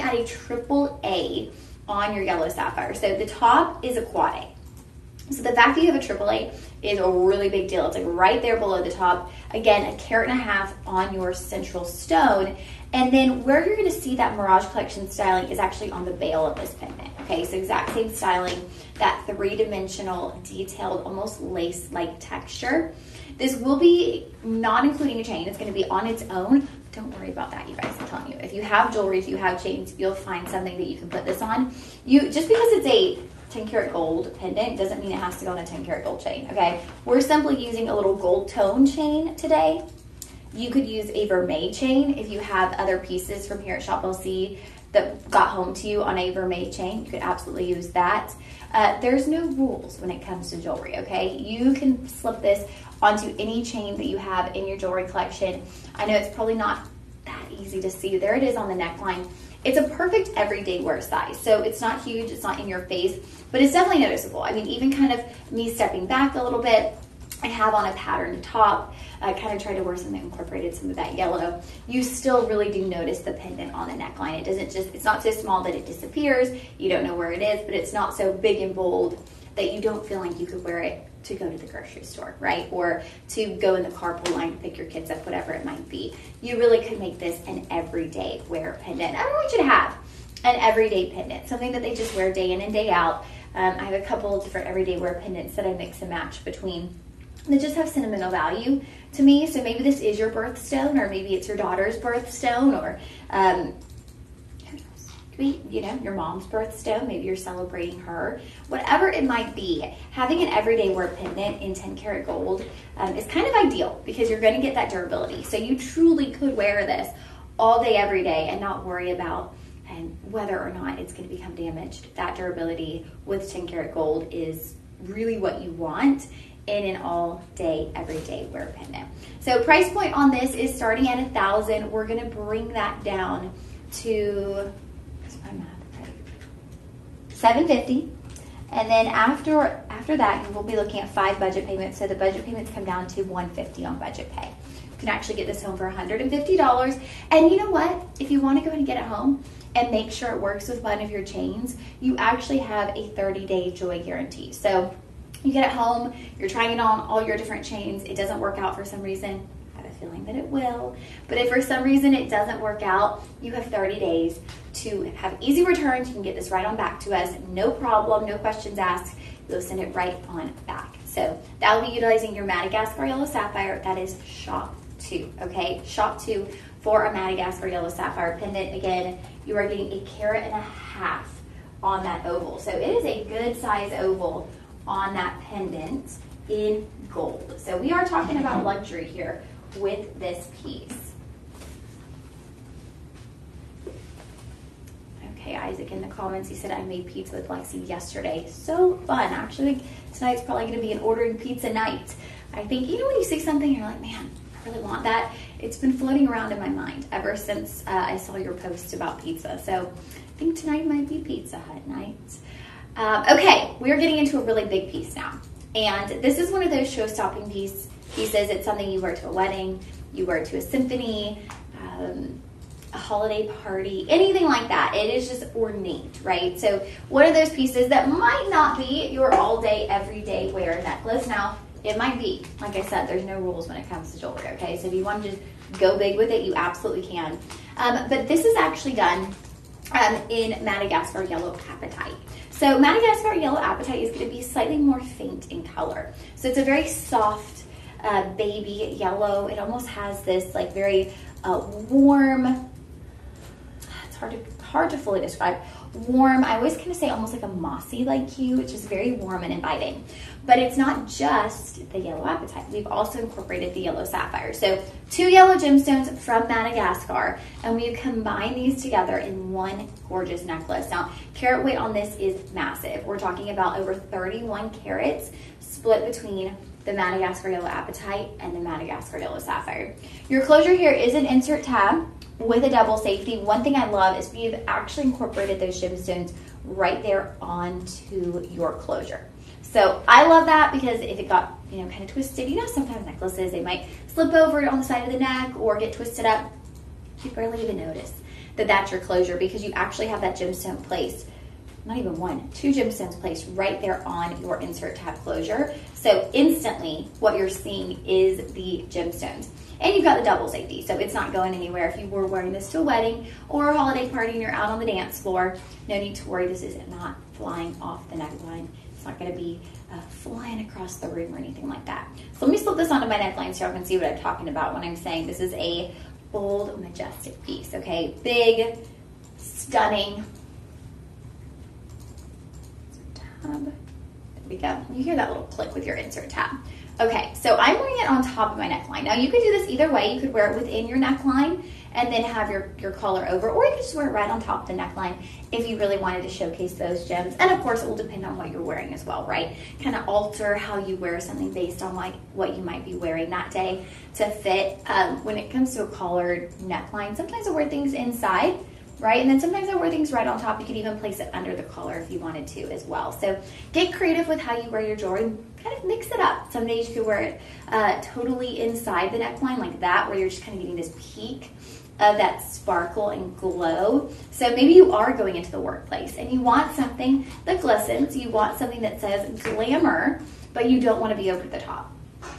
at a triple A on your Yellow Sapphire. So the top is a quad A. So the fact that you have a AAA is a really big deal. It's like right there below the top. Again, 1.5 carats on your central stone. And then where you're going to see that Mirage Collection styling is actually on the bail of this pendant. Okay, so exact same styling, that three-dimensional, detailed, almost lace-like texture. This will be not including a chain. It's going to be on its own. Don't worry about that, you guys. I'm telling you. If you have jewelry, if you have chains, you'll find something that you can put this on. Just because it's a 10 karat gold pendant doesn't mean it has to go on a 10 karat gold chain, okay? We're simply using a little gold tone chain today. You could use a vermeil chain if you have other pieces from here at Shop LC that got home to you on a vermeil chain. You could absolutely use that. There's no rules when it comes to jewelry, okay? You can slip this onto any chain that you have in your jewelry collection. I know it's probably not that easy to see. There it is on the neckline. It's a perfect everyday wear size. So it's not huge, it's not in your face, but it's definitely noticeable. I mean, even kind of me stepping back a little bit, I have on a patterned top. I kind of tried to wear something that incorporated some of that yellow. You still really do notice the pendant on the neckline. It's not so small that it disappears. You don't know where it is, but it's not so big and bold that you don't feel like you could wear it to go to the grocery store, right? Or to go in the carpool line to pick your kids up, whatever it might be. You really could make this an everyday wear pendant. I want you to have an everyday pendant, something that they just wear day in and day out. I have a couple of different everyday wear pendants that I mix and match between that just have sentimental value to me. So maybe this is your birthstone, or maybe it's your daughter's birthstone, or your mom's birthstone. Maybe you're celebrating her. Whatever it might be, having an everyday wear pendant in 10 karat gold is kind of ideal because you're going to get that durability. So you truly could wear this all day, every day, and not worry about whether or not it's going to become damaged. That durability with 10 karat gold is really what you want in an all day, everyday wear pendant. So price point on this is starting at $1,000. We're going to bring that down to $750, and then after that, you will be looking at 5 budget payments. So the budget payments come down to $150 on budget pay. You can actually get this home for $150. And you know what? If you want to go ahead and get it home and make sure it works with one of your chains, you actually have a 30-day joy guarantee. So you get it home, you're trying it on all your different chains, it doesn't work out for some reason. I have a feeling that it will. But if for some reason it doesn't work out, you have 30 days to have easy returns. You can get this right on back to us, no problem, no questions asked. You'll send it right on back. So that will be utilizing your Madagascar Yellow Sapphire. That is shop 2, okay? Shop 2 for a Madagascar Yellow Sapphire pendant. Again, you are getting 1.5 carats on that oval. So it is a good size oval on that pendant in gold. So we are talking about luxury here with this piece. Okay, Isaac in the comments, he said, I made pizza with Lexi yesterday. So fun. Actually, tonight's probably going to be an ordering pizza night. I think, when you see something, you're like, man, I really want that. It's been floating around in my mind ever since I saw your post about pizza. So I think tonight might be Pizza Hut night. Okay, we're getting into a really big piece now. And this is one of those show-stopping pieces. It's something you wear to a wedding, you wear to a symphony, a holiday party, anything like that. It is just ornate, right? So one of those pieces that might not be your all-day, everyday wear necklace. Now, it might be. Like I said, there's no rules when it comes to jewelry, okay? So if you want to just go big with it, you absolutely can. But this is actually done in Madagascar Yellow Apatite. So Madagascar Yellow Apatite is going to be slightly more faint in color. So it's a very soft baby yellow. It almost has this like very warm, it's hard to fully describe, warm, I always kind of say almost like a mossy-like hue, which is very warm and inviting. But it's not just the yellow apatite. We've also incorporated the yellow sapphire. So 2 yellow gemstones from Madagascar, and we combine these together in one gorgeous necklace. Now, carat weight on this is massive. We're talking about over 31 carats split between the Madagascar Yellow Apatite and the Madagascar Yellow Sapphire. Your closure here is an insert tab with a double safety. One thing I love is we've actually incorporated those gemstones right there onto your closure. So I love that because if it got, kind of twisted, sometimes necklaces, they might slip over on the side of the neck or get twisted up. You barely even notice. that that's your closure, because you actually have that gemstone placed, not even one, two gemstones placed right there on your insert tab closure. So instantly what you're seeing is the gemstones. And you've got the double safety, so it's not going anywhere. If you were wearing this to a wedding or a holiday party and you're out on the dance floor, no need to worry, this is not flying off the neckline. It's not gonna be flying across the room or anything like that. So let me slip this onto my neckline so you can see what I'm talking about when I'm saying this is a bold, majestic piece, okay? Big, stunning. Tab. There we go. You hear that little click with your insert tab. Okay, so I'm wearing it on top of my neckline. Now you could do this either way. You could wear it within your neckline and then have your collar over, or you could just wear it right on top of the neckline if you really wanted to showcase those gems. And of course, it will depend on what you're wearing as well, right? Kind of alter how you wear something based on like what you might be wearing that day to fit. When it comes to a collared neckline, sometimes I wear things inside, right? And then sometimes I wear things right on top. You could even place it under the collar if you wanted to as well. So get creative with how you wear your jewelry. Kind of mix it up. Some days you could wear it totally inside the neckline like that, where you're just kind of getting this peak of that sparkle and glow. So maybe you are going into the workplace and you want something that glistens. You want something that says glamour, but you don't want to be over the top.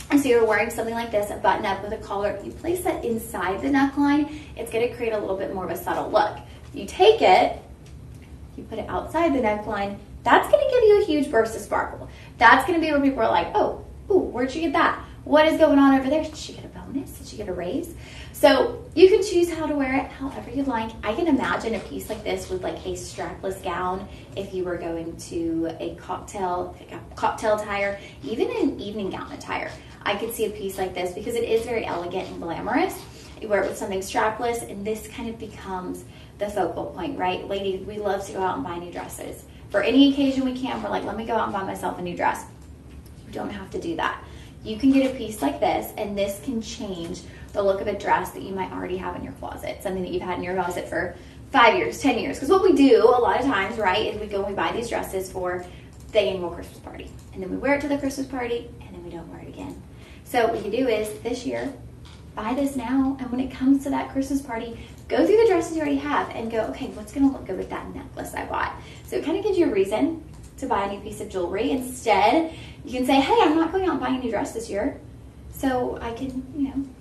And so you're wearing something like this, a button up with a collar. You place that inside the neckline, it's going to create a little bit more of a subtle look. You take it, you put it outside the neckline, that's going to give you a huge burst of sparkle. That's going to be where people are like, oh, ooh, where'd she get that? What is going on over there? Did she get a bonus? Did she get a raise? So you can choose how to wear it however you like. I can imagine a piece like this with like a strapless gown if you were going to a cocktail attire, even an evening gown attire. I could see a piece like this because it is very elegant and glamorous. You wear it with something strapless and this kind of becomes the focal point, right? Ladies, we love to go out and buy new dresses. For any occasion we can, we're like, let me go out and buy myself a new dress. You don't have to do that. You can get a piece like this, and this can change the look of a dress that you might already have in your closet, something that you've had in your closet for 5 years, 10 years. Because what we do a lot of times, right, is we go and we buy these dresses for the annual Christmas party. And then we wear it to the Christmas party, and then we don't wear it again. So what you do is, this year, buy this now, and when it comes to that Christmas party, go through the dresses you already have and go, okay, what's going to look good with that necklace I bought? So it kind of gives you a reason to buy a new piece of jewelry. Instead, you can say, hey, I'm not going out and buying a new dress this year, so I can,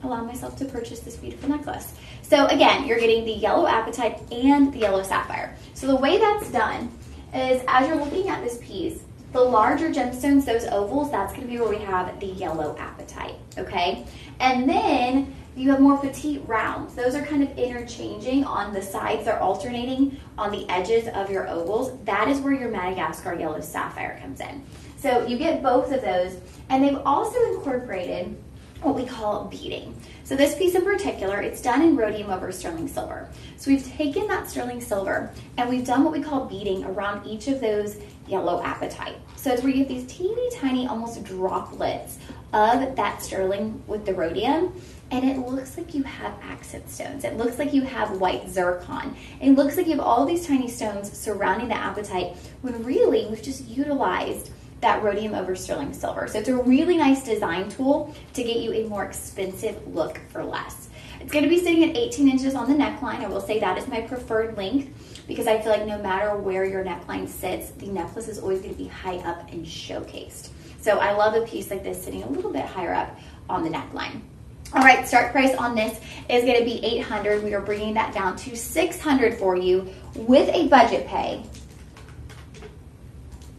allow myself to purchase this beautiful necklace. So again, you're getting the yellow apatite and the yellow sapphire. So the way that's done is, as you're looking at this piece, the larger gemstones, those ovals, that's going to be where we have the yellow apatite, okay? And then you have more petite rounds. Those are kind of interchanging on the sides. They're alternating on the edges of your ovals. That is where your Madagascar yellow sapphire comes in. So you get both of those, and they've also incorporated what we call beading. So this piece in particular, it's done in rhodium over sterling silver. So we've taken that sterling silver and we've done what we call beading around each of those yellow apatite. So it's where you get these teeny tiny, almost droplets of that sterling with the rhodium, and it looks like you have accent stones. It looks like you have white zircon. It looks like you have all these tiny stones surrounding the apatite, when really we've just utilized that rhodium over sterling silver. So it's a really nice design tool to get you a more expensive look for less. It's going to be sitting at 18 inches on the neckline. I will say that is my preferred length, because I feel like no matter where your neckline sits, the necklace is always going to be high up and showcased. So I love a piece like this sitting a little bit higher up on the neckline. All right, start price on this is going to be $800. We are bringing that down to $600 for you with a budget pay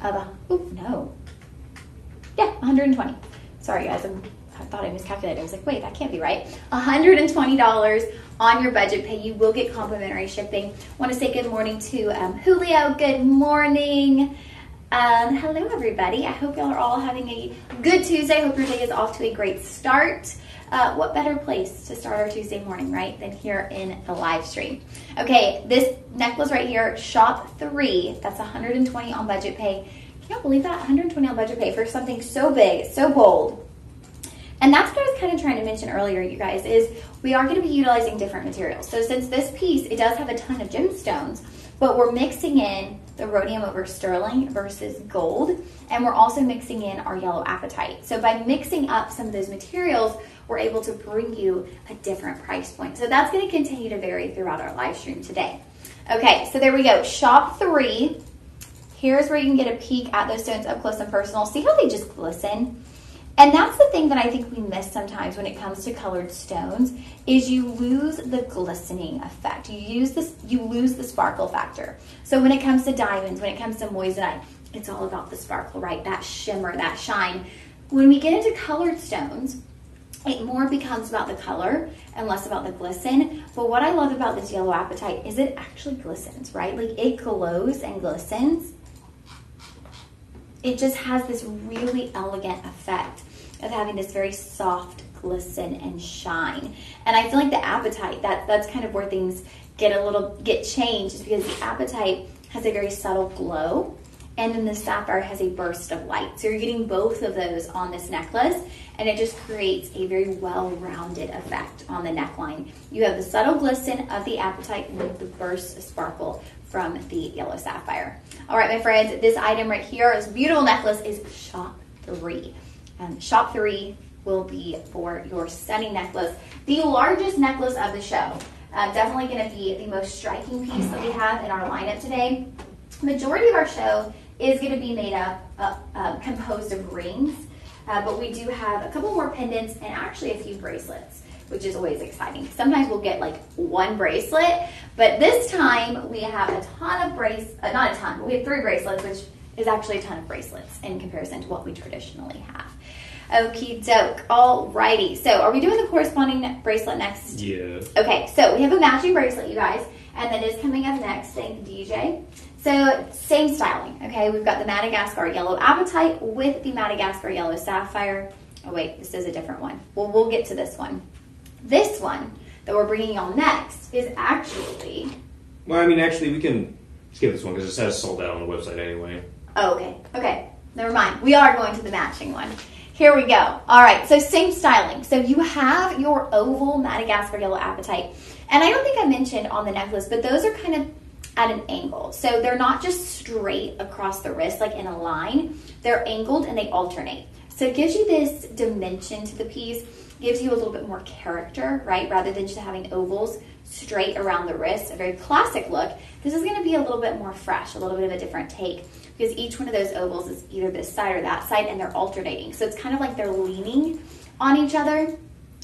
of $120. Sorry guys, I thought I miscalculated. I was like, wait, that can't be right. $120 on your budget pay. You will get complimentary shipping. Want to say good morning to Julio. Good morning. Hello everybody. I hope y'all are all having a good Tuesday. I hope your day is off to a great start. What better place to start our Tuesday morning, right, than here in the live stream. Okay, this necklace right here, shop 3, that's $120 on budget pay. Can you believe that? $120 on budget pay for something so big, so bold. And that's what I was kind of trying to mention earlier, you guys, is we are going to be utilizing different materials. So since this piece, it does have a ton of gemstones, but we're mixing in the rhodium over sterling versus gold. And we're also mixing in our yellow apatite. So by mixing up some of those materials, we're able to bring you a different price point. So that's going to continue to vary throughout our live stream today. Okay, so there we go. Shop 3. Here's where you can get a peek at those stones up close and personal. See how they just glisten? And that's the thing that I think we miss sometimes when it comes to colored stones, is you lose the glistening effect. You lose the sparkle factor. So when it comes to diamonds, when it comes to moissanite, it's all about the sparkle, right? That shimmer, that shine. When we get into colored stones, it more becomes about the color and less about the glisten. But what I love about this yellow apatite is it actually glistens, right? Like it glows and glistens. It just has this really elegant effect of having this very soft glisten and shine. And I feel like the apatite, that's kind of where things get changed, is because the apatite has a very subtle glow, and then the sapphire has a burst of light. So you're getting both of those on this necklace, and it just creates a very well-rounded effect on the neckline. You have the subtle glisten of the apatite with the burst of sparkle from the yellow sapphire. All right, my friends, this item right here, this beautiful necklace, is shop 3. Shop 3 will be for your stunning necklace, the largest necklace of the show. Definitely going to be the most striking piece that we have in our lineup today. Majority of our show is going to be made up, composed of rings, but we do have a couple more pendants and actually a few bracelets, which is always exciting. Sometimes we'll get like one bracelet, but this time we have a ton of not a ton, but we have 3 bracelets, which is actually a ton of bracelets in comparison to what we traditionally have. Okie doke. Alrighty. So are we doing the corresponding bracelet next? Yeah. Okay, so we have a matching bracelet, you guys, and that is coming up next. Thank you, DJ. So same styling, okay? We've got the Madagascar yellow apatite with the Madagascar yellow sapphire. Oh wait, this is a different one. Well, we'll get to this one. This one that we're bringing on next is actually... Well, I mean, actually, we can skip this one because it says sold out on the website anyway. Oh, okay. Okay, never mind. We are going to the matching one. Here we go. All right, so same styling. So you have your oval Madagascar yellow apatite. And I don't think I mentioned on the necklace, but those are kind of at an angle. So they're not just straight across the wrist, like in a line. They're angled and they alternate. So it gives you this dimension to the piece, gives you a little bit more character, right? Rather than just having ovals straight around the wrist, a very classic look. This is going to be a little bit more fresh, a little bit of a different take, because each one of those ovals is either this side or that side, and they're alternating. So it's kind of like they're leaning on each other.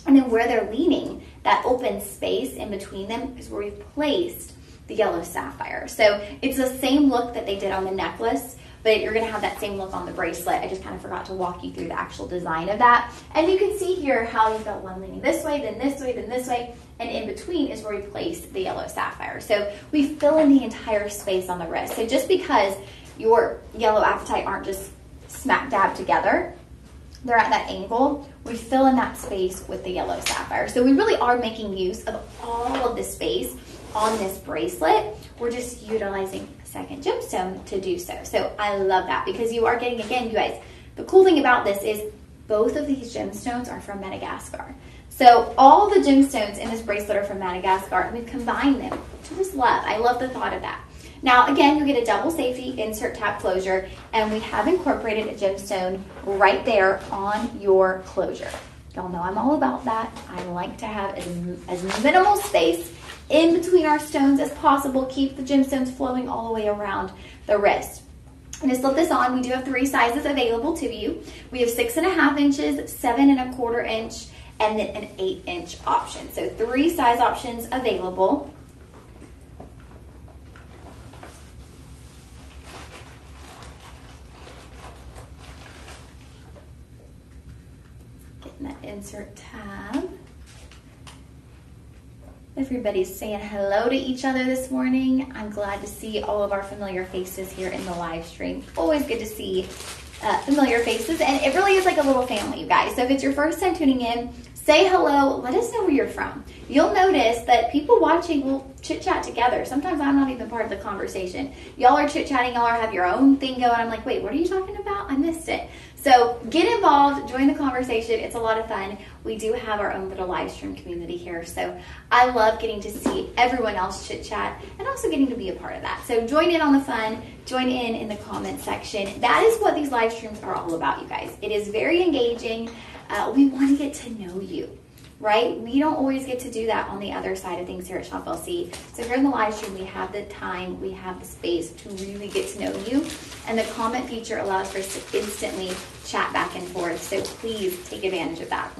And then where they're leaning, that open space in between them is where we've placed the yellow sapphire. So it's the same look that they did on the necklace, but you're going to have that same look on the bracelet. I just kind of forgot to walk you through the actual design of that. And you can see here how you've got one leaning this way, then this way, then this way, and in between is where we place the yellow sapphire. So we fill in the entire space on the wrist. So just because your yellow apatite aren't just smack dab together, they're at that angle, we fill in that space with the yellow sapphire. So we really are making use of all of the space on this bracelet. We're just utilizing a second gemstone to do so. So I love that, because you are getting, again, you guys, the cool thing about this is both of these gemstones are from Madagascar. So all the gemstones in this bracelet are from Madagascar, and we've combined them, which I just love. I love the thought of that. Now, again, you get a double safety insert tab closure, and we have incorporated a gemstone right there on your closure. Y'all know I'm all about that. I like to have as minimal space in between our stones as possible. Keep the gemstones flowing all the way around the wrist. And to slip this on, we do have 3 sizes available to you. We have 6.5 inches, 7.25 inch, and then an 8-inch option. So 3 size options available. Getting that insert tab. Everybody's saying hello to each other this morning. I'm glad to see all of our familiar faces here in the live stream. Always good to see familiar faces, and it really is like a little family, you guys. So if it's your first time tuning in, say hello. Let us know where you're from. You'll notice that people watching will chit-chat together. Sometimes I'm not even part of the conversation. Y'all are chit-chatting. Y'all have your own thing going. I'm like, wait, what are you talking about? I missed it. So get involved. Join the conversation. It's a lot of fun. we do have our own little live stream community here. So I love getting to see everyone else chit chat and also getting to be a part of that. So join in on the fun, join in the comment section. That is what these live streams are all about, you guys. It is very engaging. We want to get to know you, right? We don't always get to do that on the other side of things here at Shop LC. So here in the live stream, we have the time, we have the space to really get to know you. And the comment feature allows for us to instantly chat back and forth. So please take advantage of that.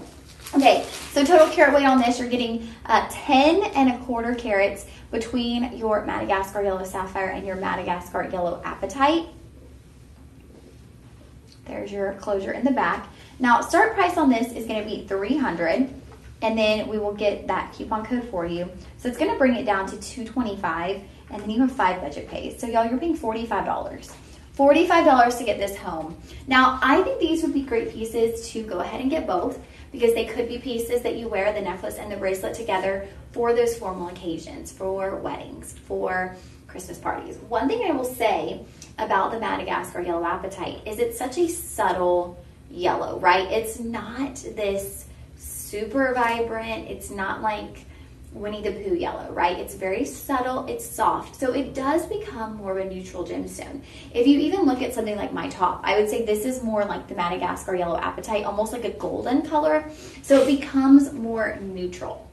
Okay, so total carat weight on this, you're getting 10¼ carats between your Madagascar Yellow Sapphire and your Madagascar Yellow Apatite. There's your closure in the back. Now, start price on this is going to be $300, and then we will get that coupon code for you. So it's going to bring it down to $225, and then you have 5 budget pays. So y'all, you're paying $45. $45 to get this home. Now, I think these would be great pieces to go ahead and get both, because they could be pieces that you wear the necklace and the bracelet together for those formal occasions, for weddings, for Christmas parties. One thing I will say about the Madagascar Yellow Apatite is it's such a subtle yellow, right? It's not this super vibrant. It's not like Winnie the Pooh yellow, right? It's very subtle, it's soft, so it does become more of a neutral gemstone. If you even look at something like my top, I would say this is more like the Madagascar Yellow Apatite, almost like a golden color, so it becomes more neutral.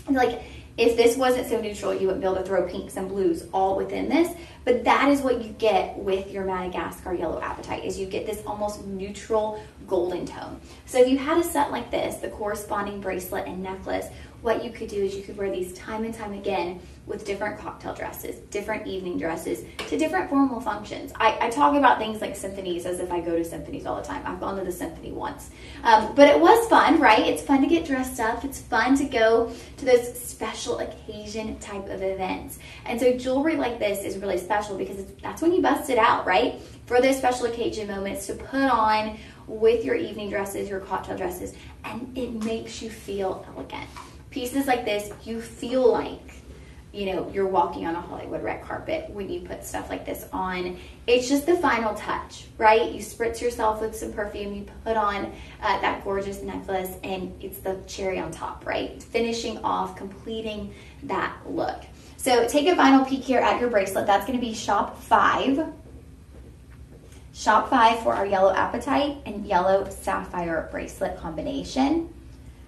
Like, if this wasn't so neutral, you wouldn't be able to throw pinks and blues all within this, but that is what you get with your Madagascar Yellow Apatite, is you get this almost neutral golden tone. So if you had a set like this, the corresponding bracelet and necklace, what you could do is you could wear these time and time again with different cocktail dresses, different evening dresses, to different formal functions. I talk about things like symphonies as if I go to symphonies all the time. I've gone to the symphony once. But it was fun, right? It's fun to get dressed up. It's fun to go to those special occasion type of events. And so jewelry like this is really special because that's when you bust it out, right? For those special occasion moments to put on with your evening dresses, your cocktail dresses, and it makes you feel elegant. Pieces like this, you feel like, you know, you're walking on a Hollywood red carpet when you put stuff like this on. It's just the final touch, right? You spritz yourself with some perfume, you put on that gorgeous necklace, and it's the cherry on top, right? Finishing off, completing that look. So take a final peek here at your bracelet. That's going to be shop 5. Shop 5 for our Yellow Apatite and Yellow Sapphire bracelet combination.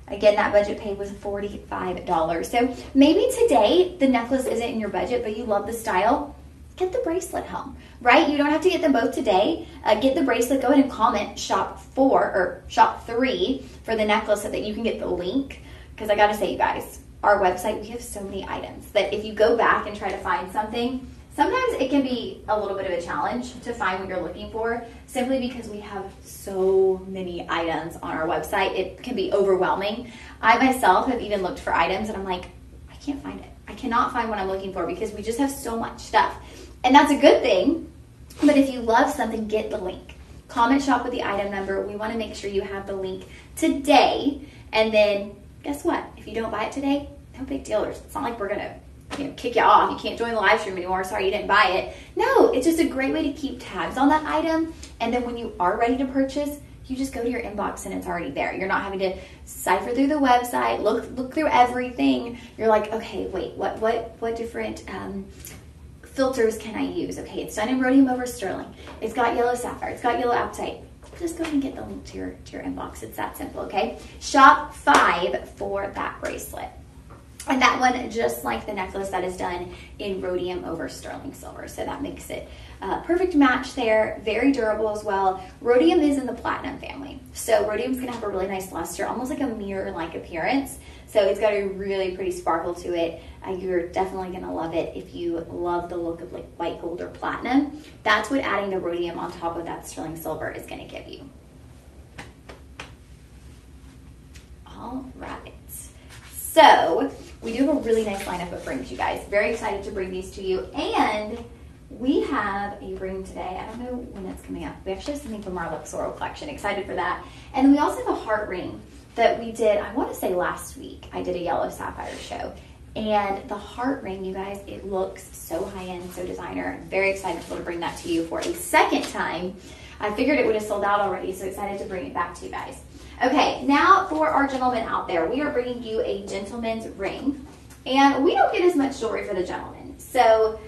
Again, that budget pay was $45. So maybe today the necklace isn't in your budget, but you love the style. Get the bracelet home, right? You don't have to get them both today. Get the bracelet. Go ahead and comment shop 4 or shop 3 for the necklace so that you can get the link. Because I got to say, you guys, our website, we have so many items that if you go back and try to find something, sometimes it can be a little bit of a challenge to find what you're looking for, simply because we have so many items on our website. It can be overwhelming. I myself have even looked for items and I'm like, I can't find it. I cannot find what I'm looking for because we just have so much stuff. And that's a good thing, but if you love something, get the link. Comment shop with the item number. We want to make sure you have the link today. And then guess what? If you don't buy it today, no big deal. It's not like we're going to kick you off. You can't join the live stream anymore. Sorry, you didn't buy it. No, it's just a great way to keep tabs on that item. And then when you are ready to purchase, you just go to your inbox and it's already there. You're not having to cipher through the website, look through everything. You're like, okay, wait, what different filters can I use? Okay, it's done in rhodium over sterling. It's got yellow sapphire. It's got yellow apatite. Just go ahead and get the link to your inbox. It's that simple, okay? Shop 5 for that bracelet. And that one, just like the necklace, that is done in rhodium over sterling silver. So that makes it a perfect match there. Very durable as well. Rhodium is in the platinum family. So rhodium's going to have a really nice luster, almost like a mirror-like appearance. So it's got a really pretty sparkle to it. You're definitely going to love it if you love the look of like white gold or platinum. That's what adding the rhodium on top of that sterling silver is going to give you. All right. So we do have a really nice lineup of rings, you guys. Very excited to bring these to you. And we have a ring today. I don't know when it's coming up. We actually have something from our Luxoro collection. Excited for that. And then we also have a heart ring that we did, I want to say last week. I did a Yellow Sapphire show. And the heart ring, you guys, it looks so high-end, so designer. I'm very excited to bring that to you for a second time. I figured it would have sold out already, so excited to bring it back to you guys. Okay, now for our gentlemen out there, we are bringing you a gentleman's ring. And we don't get as much jewelry for the gentlemen. So,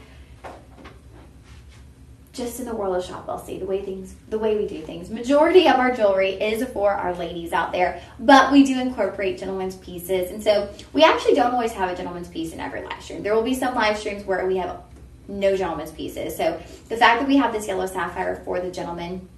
just in the world of Shop LC, the way we do things, majority of our jewelry is for our ladies out there, but we do incorporate gentlemen's pieces. And so we actually don't always have a gentleman's piece in every live stream. There will be some live streams where we have no gentlemen's pieces. So the fact that we have this yellow sapphire for the gentleman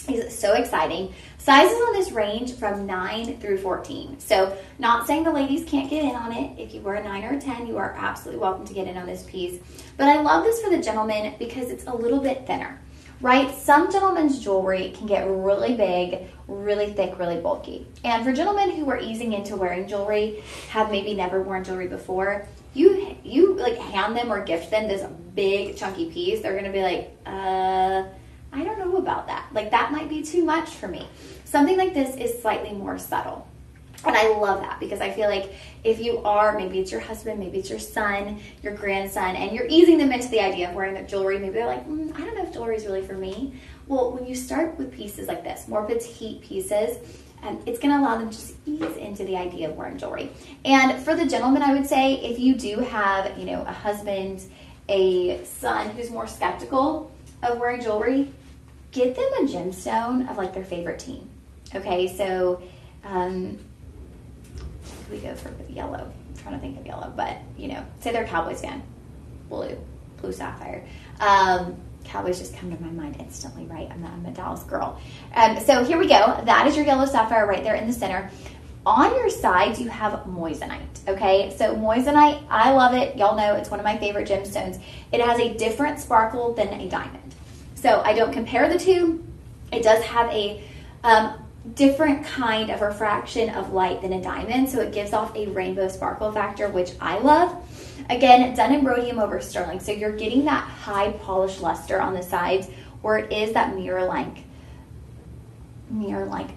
is so exciting. Sizes on this range from 9 through 14. So not saying the ladies can't get in on it. If you were a 9 or a 10, you are absolutely welcome to get in on this piece. But I love this for the gentleman because it's a little bit thinner, right? Some gentlemen's jewelry can get really big, really thick, really bulky. And for gentlemen who are easing into wearing jewelry, have maybe never worn jewelry before, you like hand them or gift them this big chunky piece, they're gonna be like, I don't know about that. Like, that might be too much for me. Something like this is slightly more subtle. And I love that because I feel like if you are, maybe it's your husband, maybe it's your son, your grandson, and you're easing them into the idea of wearing the jewelry, maybe they're like, I don't know if jewelry is really for me. Well, when you start with pieces like this, more petite pieces, it's going to allow them to just ease into the idea of wearing jewelry. And for the gentleman, I would say if you do have, a husband, a son who's more skeptical of wearing jewelry, get them a gemstone of like their favorite team. Okay, so we go for yellow. I'm trying to think of yellow, but say they're a Cowboys fan. Blue sapphire. Cowboys just come to my mind instantly, right? I'm a Dallas girl. So here we go. That is your yellow sapphire right there in the center. On your sides, you have moissanite, okay? So moissanite, I love it. Y'all know it's one of my favorite gemstones. It has a different sparkle than a diamond. So I don't compare the two. It does have a different kind of refraction of light than a diamond, so it gives off a rainbow sparkle factor, which I love. Again, done in rhodium over sterling, so you're getting that high polished luster on the sides where it is that mirror-like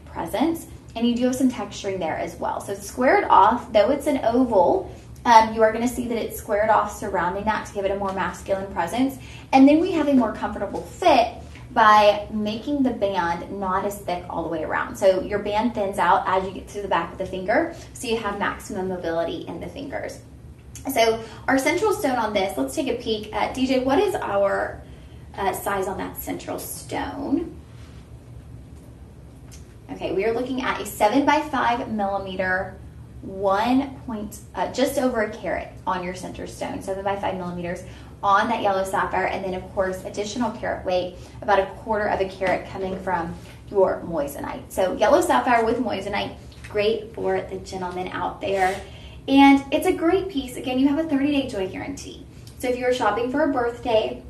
presence, and you do have some texturing there as well. So it's squared off, though it's an oval. You are going to see that it's squared off surrounding that to give it a more masculine presence. And then we have a more comfortable fit by making the band not as thick all the way around. So your band thins out as you get to the back of the finger, so you have maximum mobility in the fingers. So our central stone on this, let's take a peek. DJ, what is our size on that central stone? Okay, we are looking at a 7 by 5 millimeter, just over a carat on your center stone, 7 by 5 millimeters on that yellow sapphire, and then of course additional carat weight, about 1/4 of a carat coming from your moissanite. So yellow sapphire with moissanite, great for the gentleman out there. And it's a great piece. Again, you have a 30-day joy guarantee. So if you're shopping for a birthday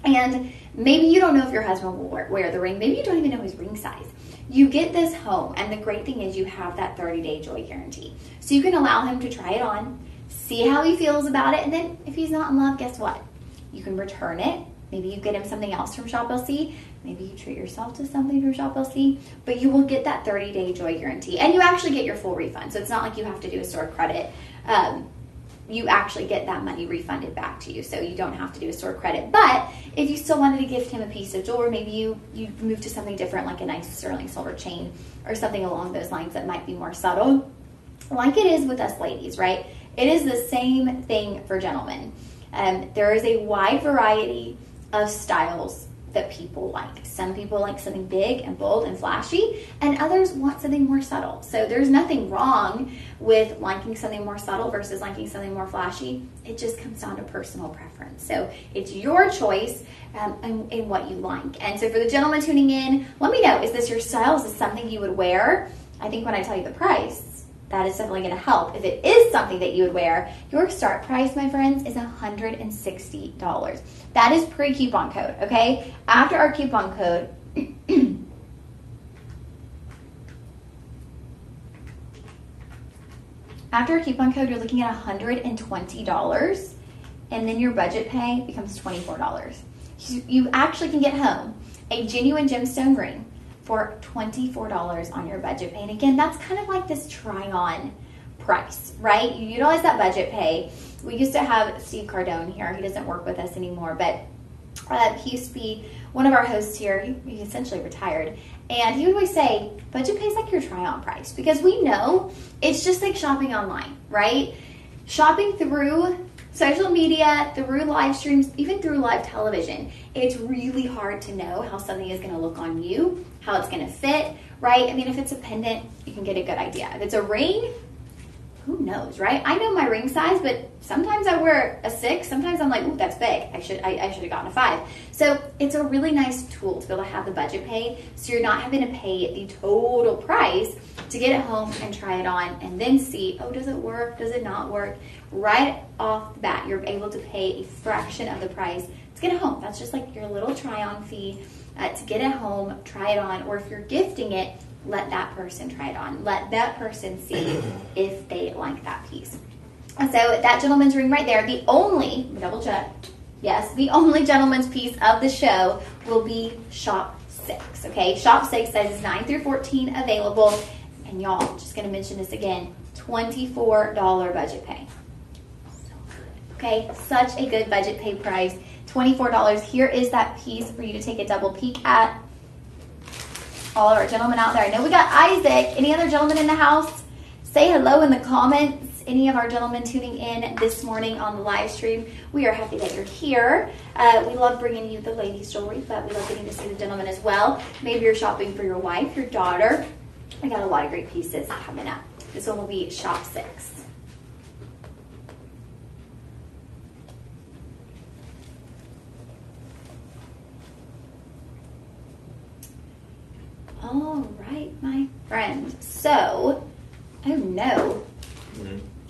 and maybe you don't know if your husband will wear the ring, maybe you don't even know his ring size, you get this home, and the great thing is you have that 30-day joy guarantee. So you can allow him to try it on, see how he feels about it, and then if he's not in love, guess what? You can return it. Maybe you get him something else from Shop LC. Maybe you treat yourself to something from Shop LC, but you will get that 30-day joy guarantee, and you actually get your full refund. So it's not like you have to do a store credit. You actually get that money refunded back to you, so you don't have to do a store credit. But if you still wanted to gift him a piece of jewelry, maybe you move to something different, like a nice sterling silver chain or something along those lines that might be more subtle, like it is with us ladies, right? It is the same thing for gentlemen. There is a wide variety of styles that people like. Some people like something big and bold and flashy, and others want something more subtle. So there's nothing wrong with liking something more subtle versus liking something more flashy. It just comes down to personal preference. So it's your choice in what you like. And so for the gentleman tuning in, let me know, is this your style? Is this something you would wear? I think when I tell you the price, that is definitely going to help. If it is something that you would wear, your start price, my friends, is $160. That is pre-coupon code, okay? After our coupon code, you're looking at $120, and then your budget pay becomes $24. You actually can get home a genuine gemstone ring for $24 on your budget pay. And again, that's kind of like this try-on price, right? You utilize that budget pay. We used to have Steve Cardone here. He doesn't work with us anymore, but He used to be one of our hosts here. He essentially retired. And he would always say, budget pay is like your try-on price. Because we know it's just like shopping online, right? Shopping through social media, through live streams, even through live television, it's really hard to know how something is going to look on you, how it's going to fit, right? I mean, if it's a pendant, you can get a good idea. If it's a ring, who knows, right? I know my ring size, but sometimes I wear a 6. Sometimes I'm like, ooh, that's big. I should have gotten a 5. So it's a really nice tool to be able to have the budget pay, so you're not having to pay the total price to get it home and try it on and then see, oh, does it work? Does it not work? Right off the bat, you're able to pay a fraction of the price to get it home. That's just like your little try-on fee to get it home, try it on, or if you're gifting it, let that person try it on. Let that person see if they like that piece. And so that gentleman's ring right there, the only, double check, yes, the only gentleman's piece of the show will be shop 6, okay? Shop 6 sizes 9 through 14 available. And y'all, just going to mention this again, $24 budget pay. So good, okay? Such a good budget pay price, $24. Here is that piece for you to take a double peek at. All of our gentlemen out there. I know we got Isaac. Any other gentlemen in the house? Say hello in the comments. Any of our gentlemen tuning in this morning on the live stream, we are happy that you're here. We love bringing you the ladies' jewelry, but we love getting to see the gentlemen as well. Maybe you're shopping for your wife, your daughter. I got a lot of great pieces coming up. This one will be shop 6. All right, my friend. So, oh no.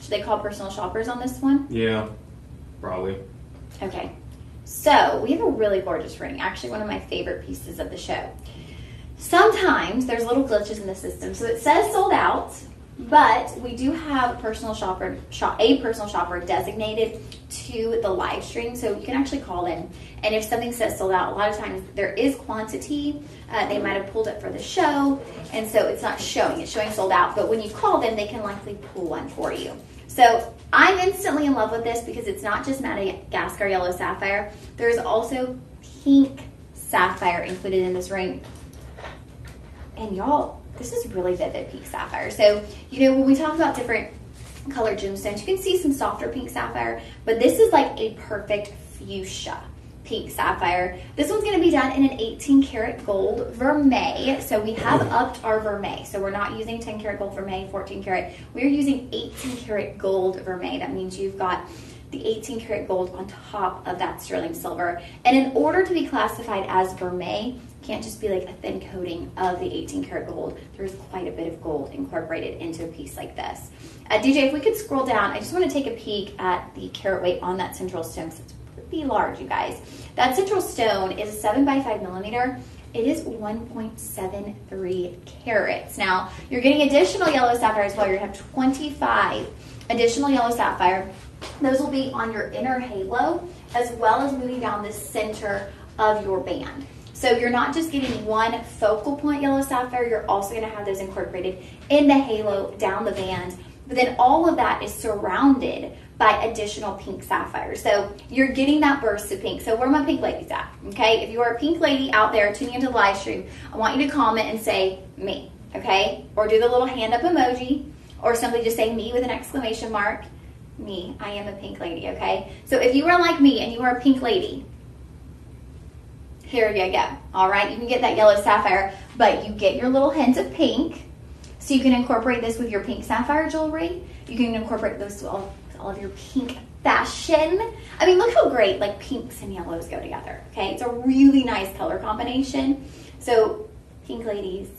Should they call personal shoppers on this one? Yeah, probably. Okay. So, we have a really gorgeous ring. Actually, one of my favorite pieces of the show. Sometimes there's little glitches in the system. So, it says sold out, but we do have a personal shopper designated to the live stream. So, you can actually call in. And if something says sold out, a lot of times there is quantity. They might have pulled it for the show, and so it's not showing. It's showing sold out. But when you call them, they can likely pull one for you. So I'm instantly in love with this because it's not just Madagascar Yellow Sapphire. There's also pink sapphire included in this ring. And y'all, this is really vivid pink sapphire. So, you know, when we talk about different colored gemstones, you can see some softer pink sapphire, but this is like a perfect fuchsia pink sapphire. This one's going to be done in an 18 karat gold vermeil. So we have upped our vermeil. So we're not using 10 karat gold vermeil, 14 karat. We're using 18 karat gold vermeil. That means you've got the 18 karat gold on top of that sterling silver. And in order to be classified as vermeil, it can't just be like a thin coating of the 18 karat gold. There's quite a bit of gold incorporated into a piece like this. DJ, if we could scroll down, I just want to take a peek at the carat weight on that central stone. It's pretty large, you guys. That central stone is a 7 by 5 millimeter. It is 1.73 carats. Now, you're getting additional yellow sapphire as well. You're going to have 25 additional yellow sapphire. Those will be on your inner halo as well as moving down the center of your band. So you're not just getting one focal point yellow sapphire, you're also going to have those incorporated in the halo, down the band. But then all of that is surrounded by additional pink sapphire. So you're getting that burst of pink. So where are my pink ladies at? Okay, if you are a pink lady out there tuning into the live stream, I want you to comment and say me, okay? Or do the little hand up emoji, or simply just say me with an exclamation mark. Me, I am a pink lady, okay? So if you are like me and you are a pink lady, here you go. All right, you can get that yellow sapphire, but you get your little hint of pink. So you can incorporate this with your pink sapphire jewelry. You can incorporate those with all of your pink fashion. I mean, look how great like pinks and yellows go together, okay? It's a really nice color combination. So pink ladies,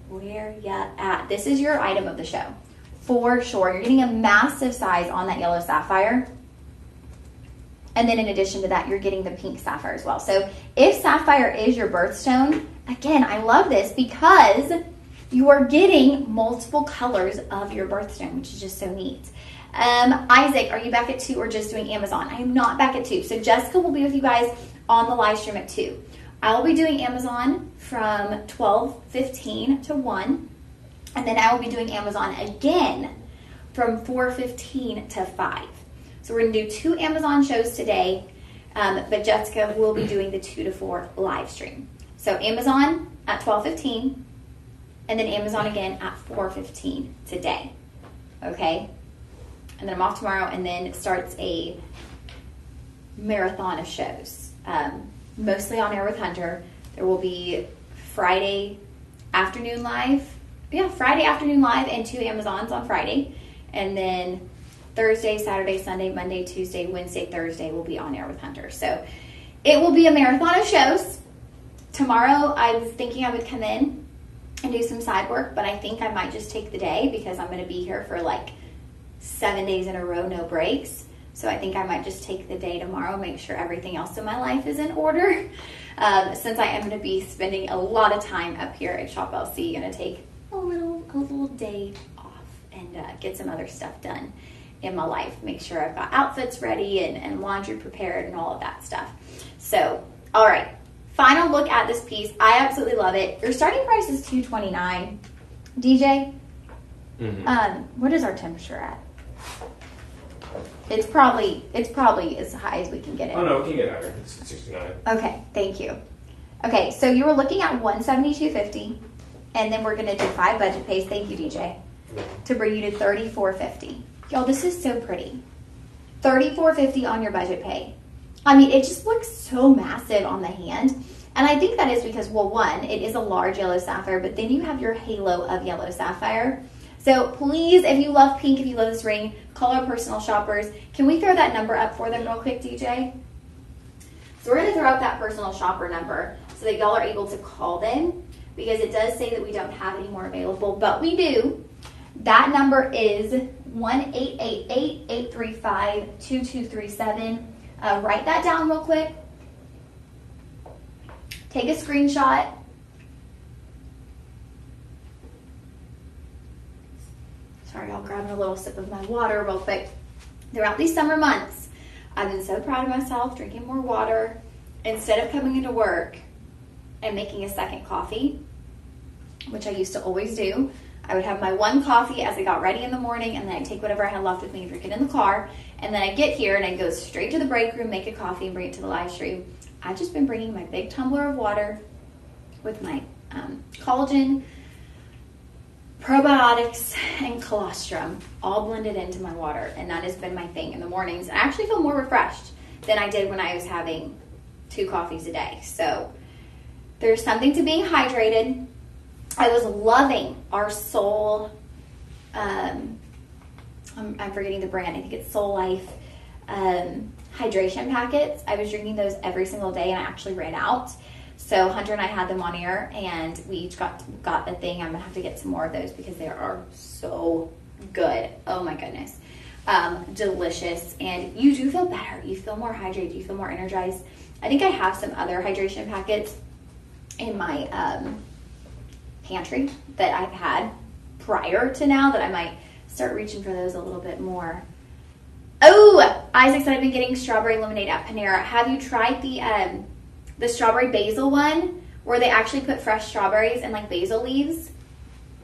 where ya at? This is your item of the show, for sure. You're getting a massive size on that yellow sapphire. And then in addition to that, you're getting the pink sapphire as well. So if sapphire is your birthstone, again, I love this because you are getting multiple colors of your birthstone, which is just so neat. Isaac, are you back at 2 or just doing Amazon? I am not back at 2. So Jessica will be with you guys on the live stream at 2. I will be doing Amazon from 12:15 to 1. And then I will be doing Amazon again from 4:15 to 5. So we're going to do 2 Amazon shows today. But Jessica will be doing the 2 to 4 live stream. So Amazon at 12:15, and then Amazon again at 4:15 today. Okay? And then I'm off tomorrow, and then it starts a marathon of shows. Mostly on Air with Hunter. There will be Friday afternoon live. Yeah, Friday afternoon live and 2 Amazons on Friday. And then Thursday, Saturday, Sunday, Monday, Tuesday, Wednesday, Thursday will be on Air with Hunter. So it will be a marathon of shows. Tomorrow I was thinking I would come in and do some side work, but I think I might just take the day because I'm going to be here for like 7 days in a row, no breaks. So I think I might just take the day tomorrow, make sure everything else in my life is in order. Since I am going to be spending a lot of time up here at Shop LC, going to take a little day off and get some other stuff done in my life. Make sure I've got outfits ready and laundry prepared and all of that stuff. So, all right. Final look at this piece. I absolutely love it. Your starting price is $229. DJ, what is our temperature at? It's probably as high as we can get it. Oh no, we can get higher. It's 69. Okay, thank you. Okay, so you were looking at $172.50, and then we're gonna do 5 budget pays. Thank you, DJ, to bring you to $34.50. Y'all, this is so pretty. $34.50 on your budget pay. I mean, it just looks so massive on the hand. And I think that is because, well, one, it is a large yellow sapphire, but then you have your halo of yellow sapphire. So please, if you love pink, if you love this ring, call our personal shoppers. Can we throw that number up for them real quick, DJ? So we're going to throw up that personal shopper number so that y'all are able to call them, because it does say that we don't have any more available, but we do. That number is 1-888-835-2237. Write that down real quick. Take a screenshot. Sorry, I'll grab a little sip of my water real quick. Throughout these summer months, I've been so proud of myself drinking more water. Instead of coming into work and making a second coffee, which I used to always do, I would have my one coffee as I got ready in the morning, and then I'd take whatever I had left with me and drink it in the car. And then I'd get here and I'd go straight to the break room, make a coffee, and bring it to the live stream. I've just been bringing my big tumbler of water with my collagen, probiotics, and colostrum all blended into my water. And that has been my thing in the mornings. I actually feel more refreshed than I did when I was having 2 coffees a day. So there's something to being hydrated. I was loving our Soul, I'm forgetting the brand, I think it's Soul Life hydration packets. I was drinking those every single day and I actually ran out. So Hunter and I had them on air and we each got a thing. I'm going to have to get some more of those because they are so good. Oh my goodness. Delicious. And you do feel better. You feel more hydrated. You feel more energized. I think I have some other hydration packets in my pantry that I've had prior to now that I might start reaching for those a little bit more. Oh, Isaac said I've been getting strawberry lemonade at Panera. Have you tried the strawberry basil one where they actually put fresh strawberries and like basil leaves?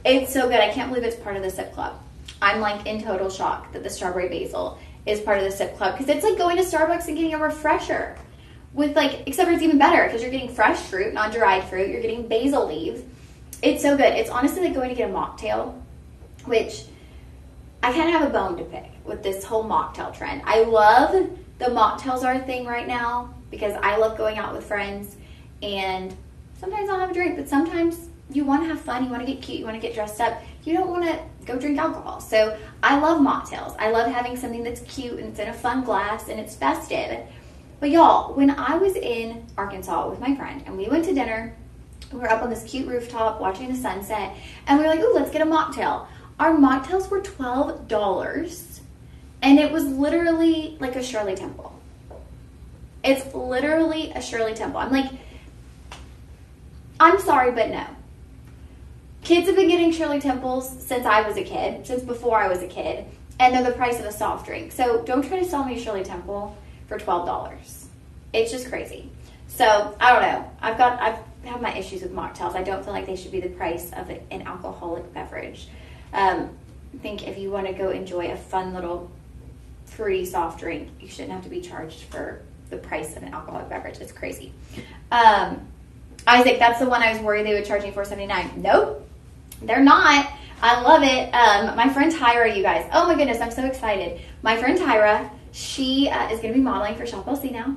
It's so good. I can't believe it's part of the Sip Club. I'm like in total shock that the strawberry basil is part of the Sip Club because it's like going to Starbucks and getting a refresher with like, except for it's even better because you're getting fresh fruit, not dried fruit. You're getting basil leaves. It's so good. It's honestly like going to get a mocktail, which I kind of have a bone to pick with this whole mocktail trend. I love the mocktails are a thing right now because I love going out with friends and sometimes I'll have a drink, but sometimes you want to have fun, you want to get cute, you want to get dressed up. You don't want to go drink alcohol. So I love mocktails. I love having something that's cute and it's in a fun glass and it's festive. But y'all, when I was in Arkansas with my friend and we went to dinner, we were up on this cute rooftop watching the sunset and we were like, ooh, let's get a mocktail. Our mocktails were $12 and it was literally like a Shirley Temple. It's literally a Shirley Temple. I'm like, I'm sorry, but no. Kids have been getting Shirley Temples since I was a kid, since before I was a kid, and they're the price of a soft drink. So don't try to sell me a Shirley Temple for $12. It's just crazy. So I don't know. I have my issues with mocktails. I don't feel like they should be the price of an alcoholic beverage. I think if you want to go enjoy a fun little fruity soft drink, you shouldn't have to be charged for the price of an alcoholic beverage. It's crazy. Isaac, that's the one I was worried they would charge me $4.79. Nope, they're not. I love it. My friend Tyra, you guys. Oh my goodness, I'm so excited. My friend Tyra, she is going to be modeling for Shop LC now.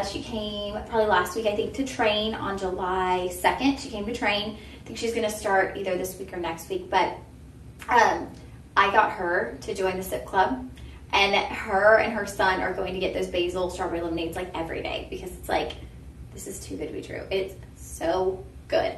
She came probably last week, I think, to train on July 2nd. She came to train. I think she's going to start either this week or next week. But I got her to join the SIP club. And her and her son are going to get those basil strawberry lemonades like every day because it's like, this is too good to be true. It's so good.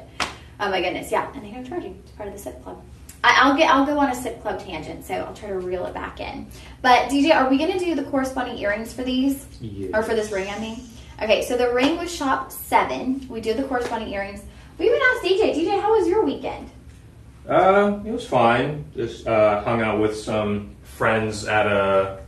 Oh my goodness, yeah. And they don't charge you. It's part of the SIP club. I'll go on a SIP club tangent, so I'll try to reel it back in. But DJ, are we going to do the corresponding earrings for these? Yes. Or for this ring, I mean? Okay, so the ring was shop 7. We do the corresponding earrings. We even asked DJ. DJ, how was your weekend? It was fine. Just hung out with some friends at a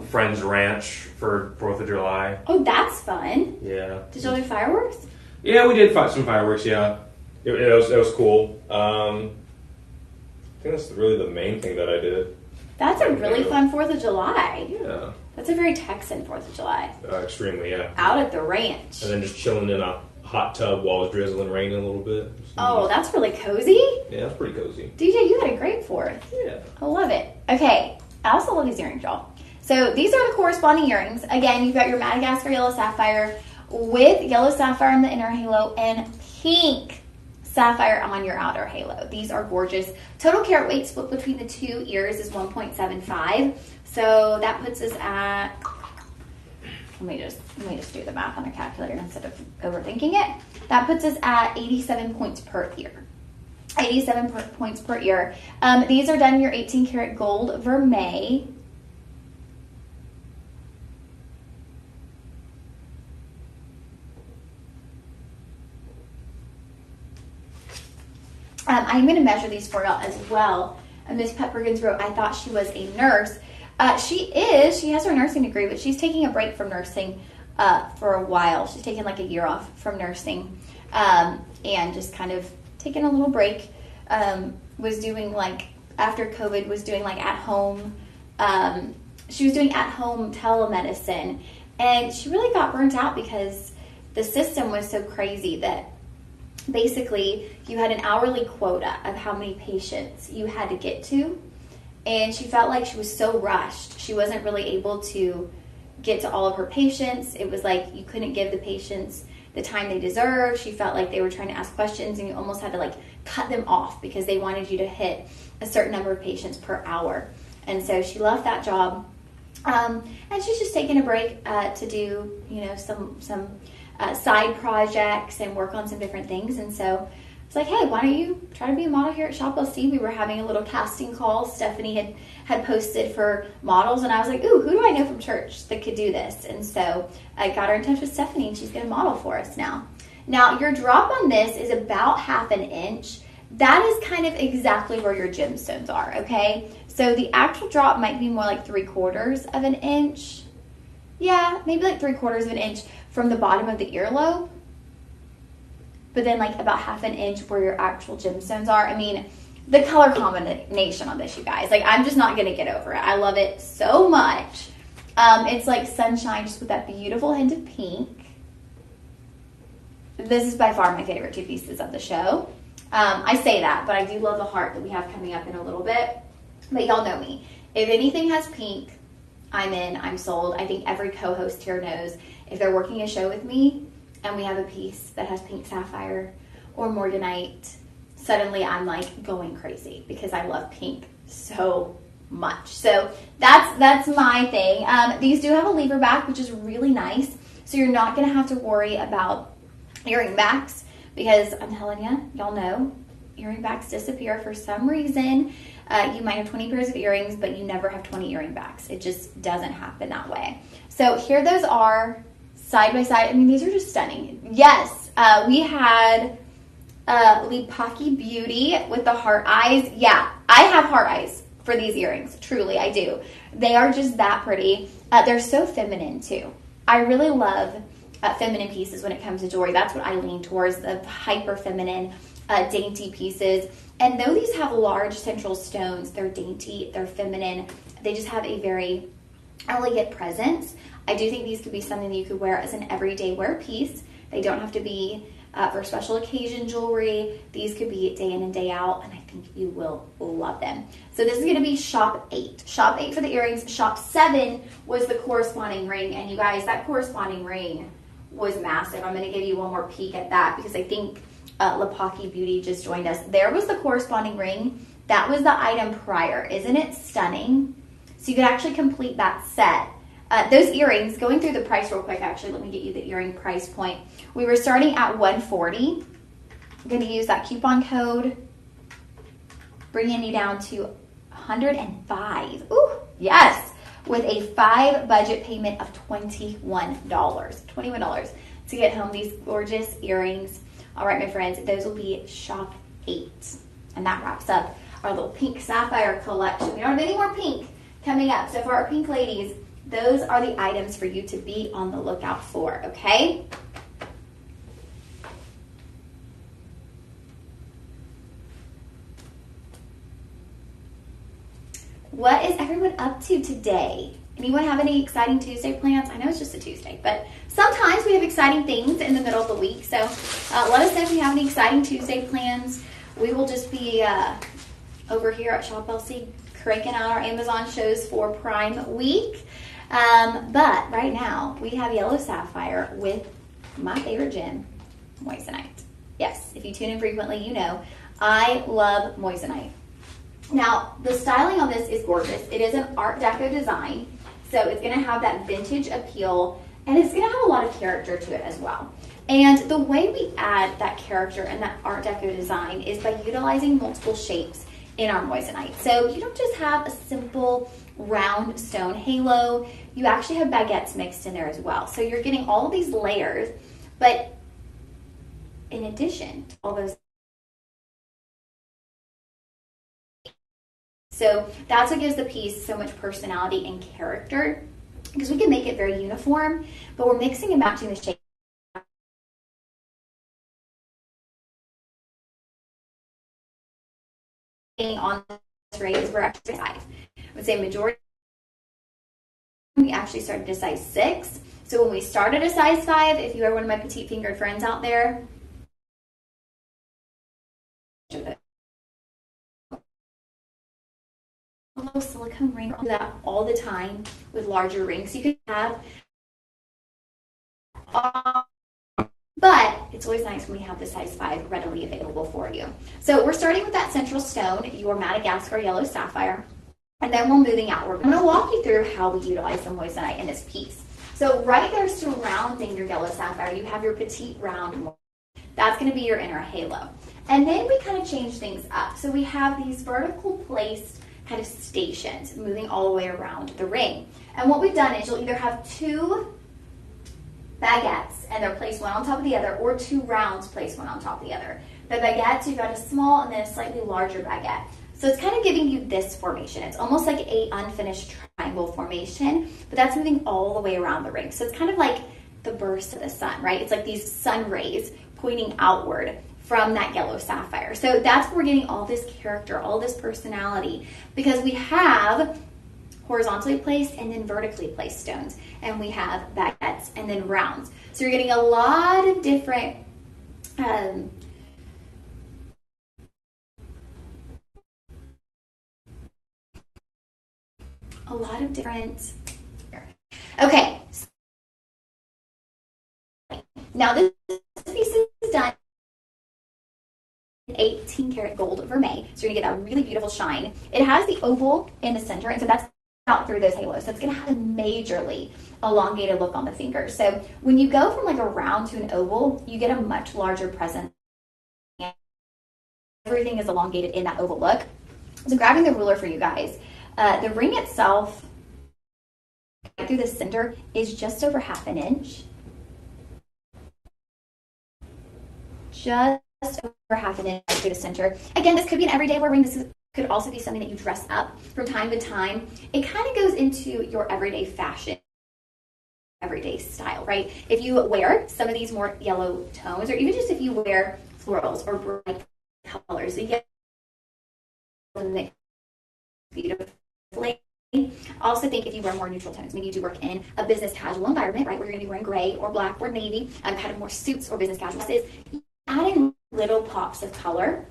friend's ranch for 4th of July. Oh, that's fun. Yeah. Did y'all do fireworks? Yeah, we did some fireworks, yeah. It was cool. I think that's really the main thing that I did. That's a really fun 4th of July. Yeah. That's a very Texan 4th of July. Extremely, yeah. Out at the ranch. And then just chilling in a hot tub while it was drizzling, raining a little bit. Oh, that's really cozy. Yeah, that's pretty cozy. DJ, you had a great 4th. Yeah. I love it. Okay, I also love these earrings, y'all. So these are the corresponding earrings. Again, you've got your Madagascar Yellow Sapphire with Yellow Sapphire on the inner halo and pink sapphire on your outer halo. These are gorgeous. Total carat weight split between the 2 ears is 1.75. So that puts us at, let me just do the math on a calculator instead of overthinking it. That puts us at 87 points per ear. 87 points per ear. These are done in your 18 karat gold vermeil. I'm going to measure these for y'all as well. Miss Pepperkins wrote, I thought she was a nurse. She is. She has her nursing degree, but she's taking a break from nursing for a while. She's taking like a year off from nursing and just kind of taking a little break. Was doing like, after COVID, was doing like at home. She was doing at home telemedicine. And she really got burnt out because the system was so crazy that basically you had an hourly quota of how many patients you had to get to, and she felt like she was so rushed. She wasn't really able to get to all of her patients. It was like you couldn't give the patients the time they deserve. She felt like they were trying to ask questions and you almost had to like cut them off because they wanted you to hit a certain number of patients per hour. And so she left that job, and she's just taking a break to do, you know, some side projects and work on some different things. And so it's like, hey, why don't you try to be a model here at Shop LC? We were having a little casting call. Stephanie had posted for models, and I was like, ooh, who do I know from church that could do this? And so I got her in touch with Stephanie, and she's going to model for us now. Now, your drop on this is about 1/2 inch. That is kind of exactly where your gemstones are, okay? So the actual drop might be more like 3/4 of an inch. Yeah, maybe like 3/4 of an inch from the bottom of the earlobe, but then like about 1/2 inch where your actual gemstones are. I mean, the color combination on this, you guys, like I'm just not gonna get over it. I love it so much. It's like sunshine just with that beautiful hint of pink. This is by far my favorite 2 pieces of the show. I say that, but I do love the heart that we have coming up in a little bit. But y'all know me. If anything has pink, I'm in, I'm sold. I think every co-host here knows if they're working a show with me and we have a piece that has pink sapphire or morganite, suddenly I'm like going crazy because I love pink so much. So that's my thing. These do have a lever back, which is really nice. So you're not going to have to worry about earring backs because I'm telling you, y'all know, earring backs disappear for some reason. You might have 20 pairs of earrings, but you never have 20 earring backs. It just doesn't happen that way. So here those are side by side. I mean, these are just stunning. Yes, we had Lipaki Beauty with the heart eyes. Yeah, I have heart eyes for these earrings. Truly, I do. They are just that pretty. They're so feminine, too. I really love feminine pieces when it comes to jewelry. That's what I lean towards, the hyper feminine, dainty pieces. And though these have large central stones, they're dainty, they're feminine, they just have a very elegant presence. I do think these could be something that you could wear as an everyday wear piece. They don't have to be for special occasion jewelry. These could be day in and day out, and I think you will love them. So this is going to be shop 8. Shop 8 for the earrings. Shop 7 was the corresponding ring, and you guys, that corresponding ring was massive. I'm going to give you one more peek at that because I think Lapaki Beauty just joined us. There was the corresponding ring. That was the item prior. Isn't it stunning? So you could actually complete that set. Those earrings, going through the price real quick, actually, let me get you the earring price point. We were starting at $140. I'm going to use that coupon code, bringing you down to $105. Ooh, yes, with a 5 budget payment of $21. $21 to get home these gorgeous earrings. All right, my friends, those will be shop 8. And that wraps up our little pink sapphire collection. We don't have any more pink coming up. So for our pink ladies, those are the items for you to be on the lookout for, okay? What is everyone up to today? Anyone have any exciting Tuesday plans? I know it's just a Tuesday, but sometimes we have exciting things in the middle of the week. So let us know if you have any exciting Tuesday plans. We will just be over here at Shop LC cranking out our Amazon shows for Prime Week. But right now, we have Yellow Sapphire with my favorite gem, moissanite. Yes, if you tune in frequently, you know I love moissanite. Now, the styling on this is gorgeous. It is an Art Deco design, so it's going to have that vintage appeal, and it's going to have a lot of character to it as well. And the way we add that character and that Art Deco design is by utilizing multiple shapes in our moissanite. So you don't just have a simple round stone halo, you actually have baguettes mixed in there as well. So you're getting all of these layers, but in addition to all those, so that's what gives the piece so much personality and character, because we can make it very uniform, but we're mixing and matching the shape on this ring is we're actually size. I would say majority we actually started a size 6. So when we started a size 5, if you are one of my petite fingered friends out there, a little silicone ring, do that all the time with larger rings you could have. But it's always nice when we have the size 5 readily available for you. So we're starting with that central stone, your Madagascar Yellow Sapphire, and then we're moving outward. I'm going to walk you through how we utilize the moissanite in this piece. So right there surrounding your Yellow Sapphire, you have your petite round. That's going to be your inner halo. And then we kind of change things up. So we have these vertical placed kind of stations moving all the way around the ring. And what we've done is you'll either have 2 baguettes, and they're placed one on top of the other, or 2 rounds placed one on top of the other. The baguettes, you've got a small and then a slightly larger baguette. So it's kind of giving you this formation. It's almost like a unfinished triangle formation, but that's moving all the way around the ring. So it's kind of like the burst of the sun, right? It's like these sun rays pointing outward from that Yellow Sapphire. So that's where we're getting all this character, all this personality, because we have horizontally placed and then vertically placed stones, and we have baguettes and then rounds. So you're getting a lot of different okay, now this piece is done 18 karat gold vermeil, so you're gonna get a really beautiful shine. It has the oval in the center, and so that's out through those halos, so it's gonna have a majorly elongated look on the finger. So when you go from like a round to an oval, you get a much larger presence. Everything is elongated in that oval look. So grabbing the ruler for you guys, the ring itself right through the center is just over 1/2 inch. Just over 1/2 inch through the center. Again, this could be an everyday wear ring. This could also be something that you dress up from time to time. It kind of goes into your everyday fashion, everyday style, right? If you wear some of these more yellow tones, or even just if you wear florals or bright colors, you get beautifully. I also think if you wear more neutral tones, maybe you do work in a business casual environment, right, where you're going to be wearing gray or black or navy, kind of more suits or business casual pieces, add in little pops of color.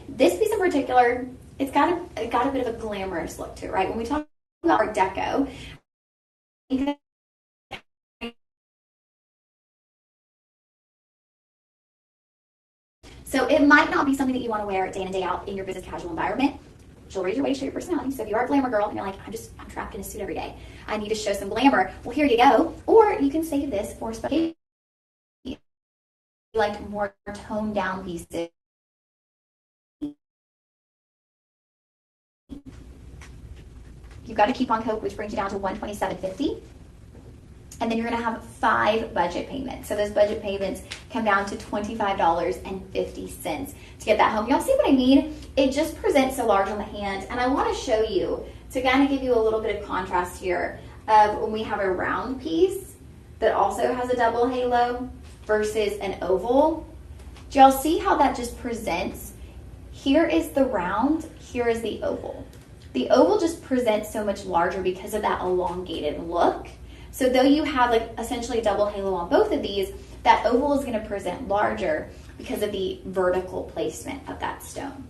This piece in particular, it's got a bit of a glamorous look to it, right? When we talk about Art Deco, so it might not be something that you want to wear day in and day out in your business casual environment. Jewelry is your way to show your personality. So if you are a glamour girl and you're like, I'm trapped in a suit every day, I need to show some glamour. Well, here you go. Or you can save this for special, like more toned down pieces. You've got a coupon code, which brings you down to $127.50. And then you're going to have 5 budget payments. So those budget payments come down to $25.50 to get that home. Y'all see what I mean? It just presents so large on the hand. And I want to show you, to kind of give you a little bit of contrast here, of when we have a round piece that also has a double halo versus an oval. Do y'all see how that just presents? Here is the round, here is the oval. The oval just presents so much larger because of that elongated look. So though you have like essentially a double halo on both of these, that oval is going to present larger because of the vertical placement of that stone.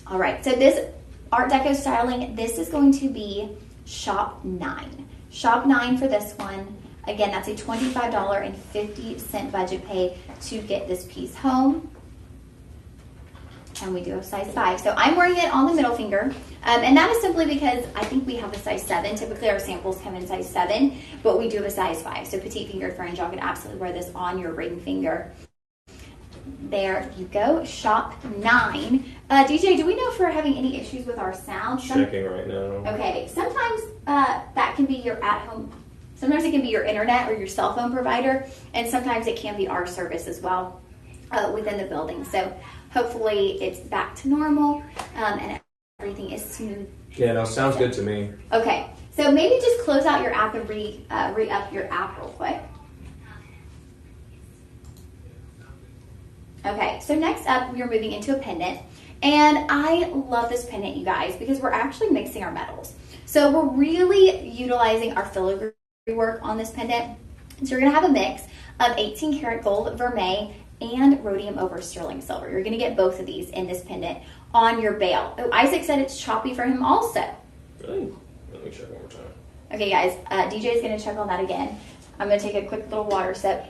All right, so this Art Deco styling, this is going to be shop 9. Shop 9 for this one. Again, that's a $25.50 budget pay to get this piece home. And we do have size 5. So I'm wearing it on the middle finger. And that is simply because I think we have a size 7. Typically our samples come in size 7, but we do have a size 5. So petite fingered friends, y'all can absolutely wear this on your ring finger. There you go, shop 9. DJ, do we know if we're having any issues with our sound? Checking right now. Okay, sometimes that can be your at-home, sometimes it can be your internet or your cell phone provider, and sometimes it can be our service as well within the building. So hopefully it's back to normal and everything is smooth. Yeah, no, sounds good to me. Okay, so maybe just close out your app and re-up your app real quick. Okay, so next up we are moving into a pendant. And I love this pendant, you guys, because we're actually mixing our metals. So we're really utilizing our filigree work on this pendant. So you're gonna have a mix of 18 karat gold vermeil and rhodium over sterling silver. You're gonna get both of these in this pendant on your bail. Oh, Isaac said it's choppy for him also. Really? Let me check one more time. Okay, guys, DJ is gonna check on that again. I'm gonna take a quick little water sip.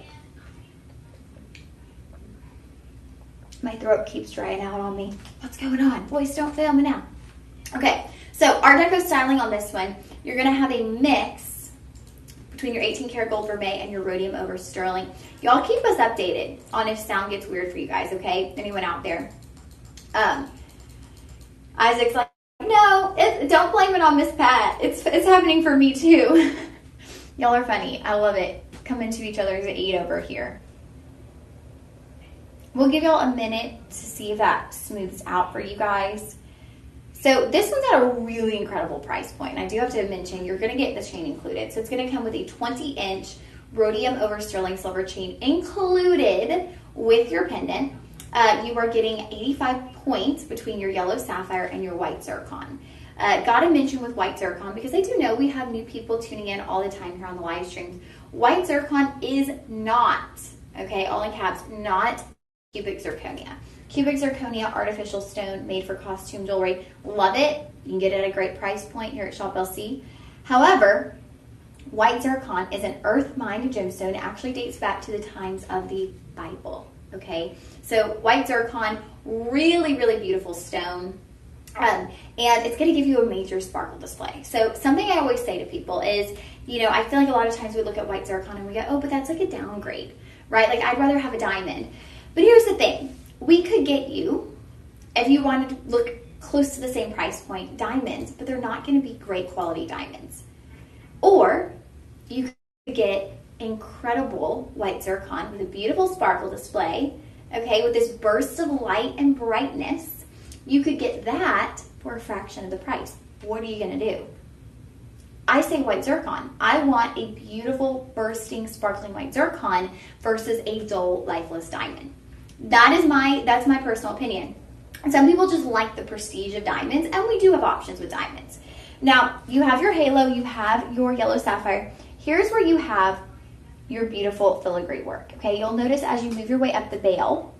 My throat keeps drying out on me. What's going on? Boys, don't fail me now. Okay, so Art Deco styling on this one, you're gonna have a mix between your 18 karat gold vermeil and your rhodium over sterling. Y'all keep us updated on if sound gets weird for you guys, okay? Anyone out there? Isaac's like, no, don't blame it on Miss Pat. It's happening for me too. Y'all are funny. I love it. Come into each other's aid over here. We'll give y'all a minute to see if that smooths out for you guys. So this one's at a really incredible price point. And I do have to mention, you're gonna get the chain included. So it's gonna come with a 20-inch rhodium over sterling silver chain included with your pendant. You are getting 85 points between your yellow sapphire and your white zircon. Gotta mention with white zircon, because I do know we have new people tuning in all the time here on the live streams. White zircon is not, okay, all in caps, not cubic zirconia. Cubic zirconia, artificial stone made for costume jewelry. Love it. You can get it at a great price point here at Shop LC. However, white zircon is an earth-mined gemstone. It actually dates back to the times of the Bible. Okay, so white zircon, really, really beautiful stone. And it's going to give you a major sparkle display. So something I always say to people is, you know, I feel like a lot of times we look at white zircon and we go, oh, but that's like a downgrade, right? Like I'd rather have a diamond. But here's the thing. We could get you, if you wanted to look close to the same price point, diamonds, but they're not going to be great quality diamonds. Or you could get incredible white zircon with a beautiful sparkle display, okay, with this burst of light and brightness. You could get that for a fraction of the price. What are you going to do? I say white zircon. I want a beautiful, bursting, sparkling white zircon versus a dull, lifeless diamond. That's my personal opinion. Some people just like the prestige of diamonds, and we do have options with diamonds. Now, you have your halo, you have your yellow sapphire. Here's where you have your beautiful filigree work, okay? You'll notice as you move your way up the bail,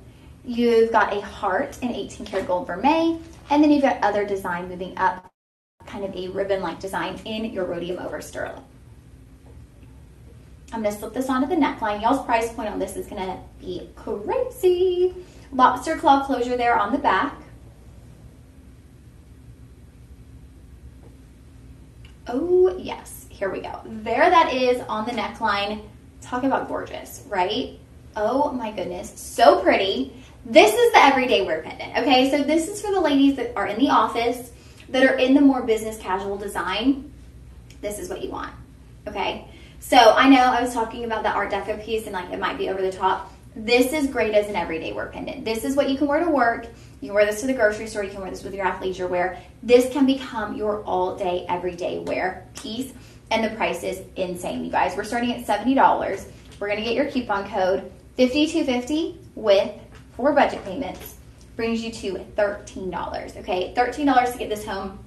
you've got a heart in 18 karat gold vermeil, and then you've got other design moving up, kind of a ribbon-like design in your rhodium over sterling. I'm gonna slip this onto the neckline. Y'all's price point on this is gonna be crazy. Lobster claw closure there on the back. Oh yes, here we go. There that is on the neckline. Talk about gorgeous, right? Oh my goodness, so pretty. This is the everyday wear pendant, okay? So this is for the ladies that are in the office, that are in the more business casual design. This is what you want, okay? So I know I was talking about the Art Deco piece and like it might be over the top. This is great as an everyday wear pendant. This is what you can wear to work. You can wear this to the grocery store. You can wear this with your athleisure wear. This can become your all day, everyday wear piece. And the price is insane, you guys. We're starting at $70. We're gonna get your coupon code $5250 with 4 budget payments. Brings you to $13, okay? $13 to get this home.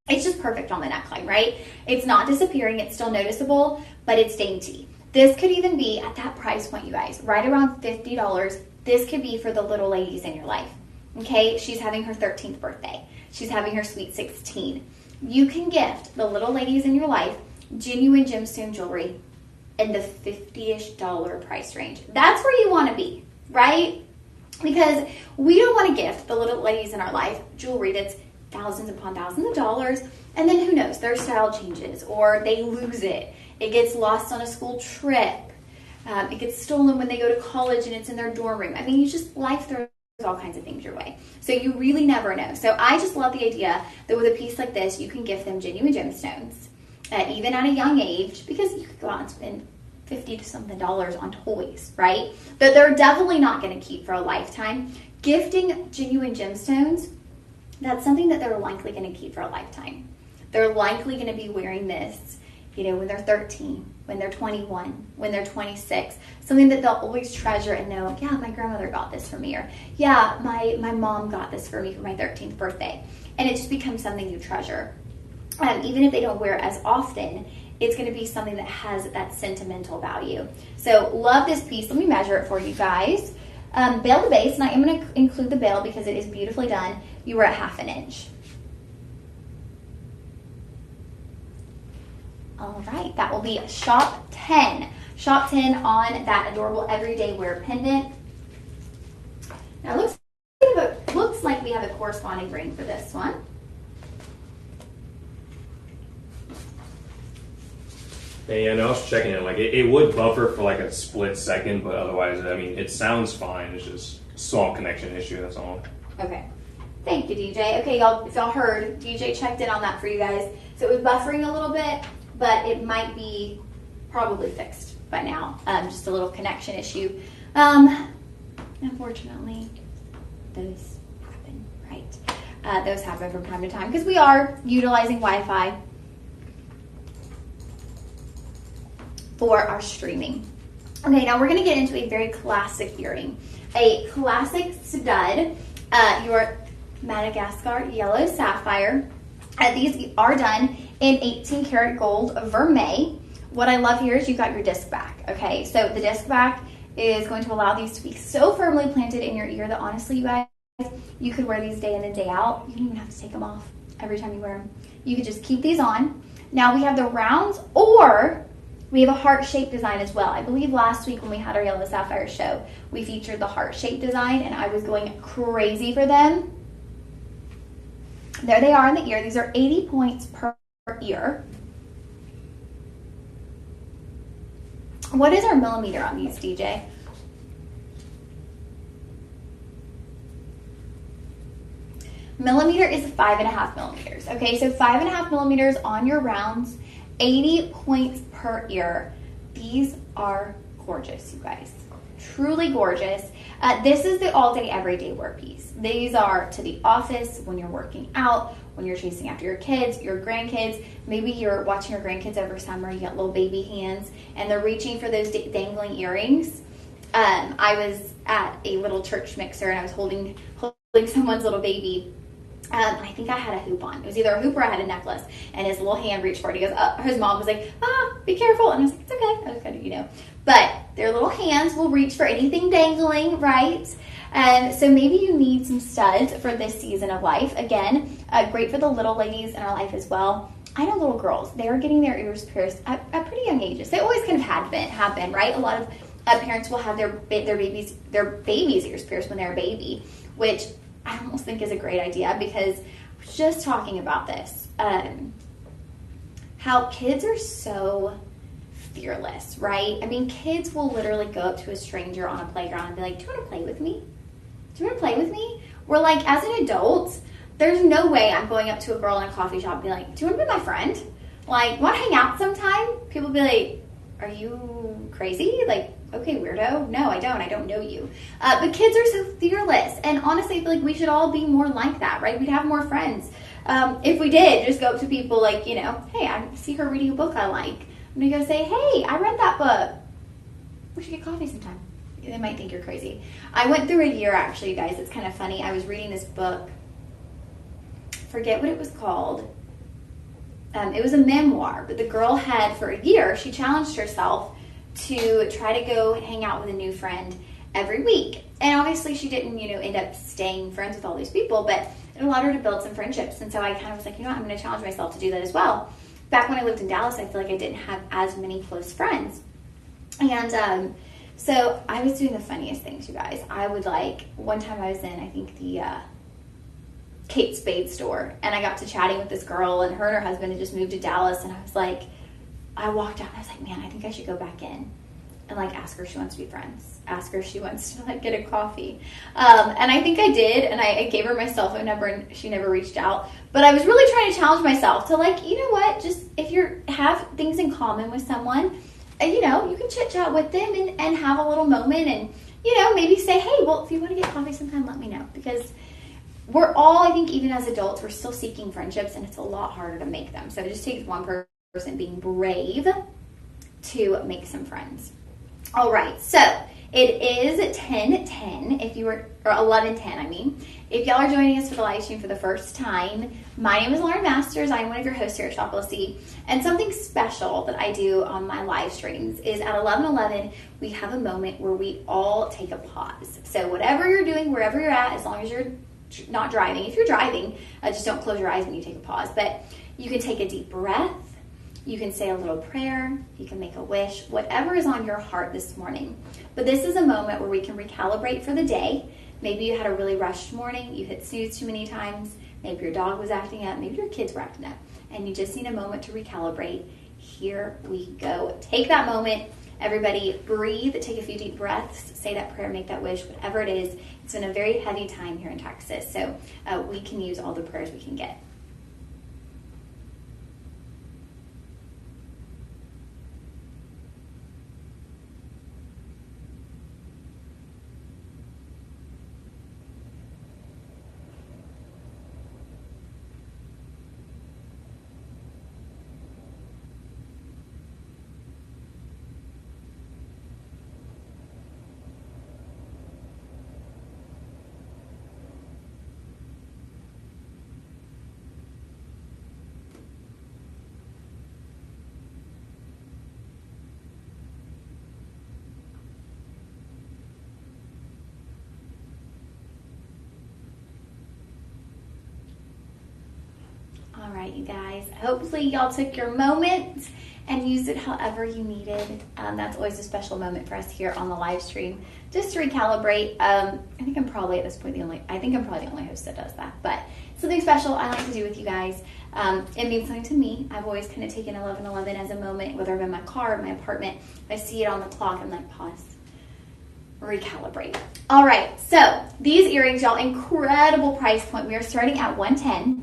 It's just perfect on the neckline, right? It's not disappearing, it's still noticeable, but it's dainty. This could even be at that price point, you guys, right around $50. This could be for the little ladies in your life, okay? She's having her 13th birthday. She's having her sweet 16. You can gift the little ladies in your life genuine gemstone jewelry in the $50-ish price range. That's where you want to be, right? Because we don't want to gift the little ladies in our life jewelry that's thousands upon thousands of dollars, and then who knows, their style changes or they lose it. It gets lost on a school trip. It gets stolen when they go to college and it's in their dorm room. I mean, you just, life throws all kinds of things your way. So you really never know. So I just love the idea that with a piece like this, you can gift them genuine gemstones, even at a young age, because you could go out and spend $50 to something on toys, right? But they're definitely not going to keep for a lifetime. Gifting genuine gemstones, that's something that they're likely going to keep for a lifetime. They're likely going to be wearing this, you know, when they're 13, when they're 21, when they're 26, something that they'll always treasure and know, yeah, my grandmother got this for me, or yeah, my mom got this for me for my 13th birthday. And it just becomes something you treasure. Even if they don't wear it as often, it's going to be something that has that sentimental value. So love this piece. Let me measure it for you guys. Bail to base, and I am going to include the bail because it is beautifully done. You were at 1/2 inch. All right, that will be shop 10. Shop 10 on that adorable everyday wear pendant. Now it looks like we have a corresponding ring for this one. Yeah, no, I was checking it. Like, it would buffer for like a split second, but otherwise, I mean, it sounds fine. It's just a small connection issue, that's all. Okay. Thank you, DJ. Okay, y'all, if y'all heard, DJ checked in on that for you guys. So it was buffering a little bit, but it might be probably fixed by now. Just a little connection issue. Unfortunately, those happen, right? Those happen from time to time because we are utilizing Wi-Fi for our streaming. Okay, now we're gonna get into a very classic earring. A classic stud, your Madagascar Yellow Sapphire. These are done in 18 karat gold vermeil. What I love here is you've got your disc back, okay? So the disc back is going to allow these to be so firmly planted in your ear that honestly, you guys, you could wear these day in and day out. You don't even have to take them off every time you wear them. You could just keep these on. Now we have the rounds, or we have a heart-shaped design as well. I believe last week when we had our Yellow Sapphire show, we featured the heart-shaped design and I was going crazy for them. There they are in the ear. These are 80 points per ear. What is our millimeter on these, DJ? Millimeter is 5.5 millimeters. Okay, so 5.5 millimeters on your rounds, 80 points per ear. These are gorgeous, you guys. Truly gorgeous. This is the all-day, everyday wear piece. These are to the office, when you're working out, when you're chasing after your kids, your grandkids. Maybe you're watching your grandkids over summer, you got little baby hands, and they're reaching for those dangling earrings. I was at a little church mixer, and I was holding someone's little baby. I think I had a hoop on. It was either a hoop or I had a necklace. And his little hand reached for it. He goes, his mom was like, be careful. And I was like, it's okay. I was kind of, But their little hands will reach for anything dangling, right? So maybe you need some studs for this season of life. Again, great for the little ladies in our life as well. I know little girls, they're getting their ears pierced at pretty young ages. They always kind of have been, right? A lot of parents will have their babies' ears pierced when they're a baby, which I almost think is a great idea, because we're just talking about this. How kids are so fearless, right? I mean, kids will literally go up to a stranger on a playground and be like, do you want to play with me? Do you want to play with me? We're like, as an adult, there's no way I'm going up to a girl in a coffee shop and be like, do you want to be my friend? Like, want to hang out sometime? People be like, are you crazy? Like, okay, weirdo. No, I don't know you. But kids are so fearless. And honestly, I feel like we should all be more like that, right? We'd have more friends. If we did, just go up to people like, hey, I see her reading a book I like. I'm going to go say, hey, I read that book. We should get coffee sometime. They might think you're crazy. I went through a year, actually, you guys. It's kind of funny. I was reading this book. Forget what it was called. It was a memoir, but the girl had, for a year, she challenged herself to try to go hang out with a new friend every week. And obviously she didn't, end up staying friends with all these people, but it allowed her to build some friendships. And so I kind of was like, I'm going to challenge myself to do that as well. Back when I lived in Dallas, I feel like I didn't have as many close friends. And so I was doing the funniest things, you guys. I would one time I was in, I think, the Kate Spade store, and I got to chatting with this girl, and her and her husband had just moved to Dallas, and I was like, I walked out and I was like, man, I think I should go back in and ask her if she wants to be friends. Ask her if she wants to get a coffee. And I think I did, and I gave her my cell phone number, and she never reached out. But I was really trying to challenge myself to you know what, just if you have things in common with someone, you can chit chat with them and have a little moment, and maybe say, hey, well, if you want to get coffee sometime, let me know, because we're all, I think, even as adults, we're still seeking friendships, and it's a lot harder to make them. So it just takes one person being brave to make some friends. All right, so it is 10:10 if you were, or 11:10, I mean. If y'all are joining us for the live stream for the first time, my name is Lauren Masters. I'm one of your hosts here at Shop LC, and something special that I do on my live streams is at 11:11, we have a moment where we all take a pause. So whatever you're doing, wherever you're at, as long as you're not driving. If you're driving, just don't close your eyes when you take a pause. But you can take a deep breath. You can say a little prayer. You can make a wish. Whatever is on your heart this morning. But this is a moment where we can recalibrate for the day. Maybe you had a really rushed morning. You hit snooze too many times. Maybe your dog was acting up. Maybe your kids were acting up. And you just need a moment to recalibrate. Here we go. Take that moment. Everybody breathe, take a few deep breaths, say that prayer, make that wish, whatever it is. It's been a very heavy time here in Texas, so we can use all the prayers we can get. All right, you guys, hopefully y'all took your moment and used it however you needed. That's always a special moment for us here on the live stream, just to recalibrate. I think I'm probably at this point the only host that does that, but something special I like to do with you guys. It means something to me. I've always kind of taken 11:11 as a moment, whether I'm in my car or my apartment. If I see it on the clock, I'm like, pause, recalibrate. All right, so these earrings, y'all, incredible price point. We are starting at $110.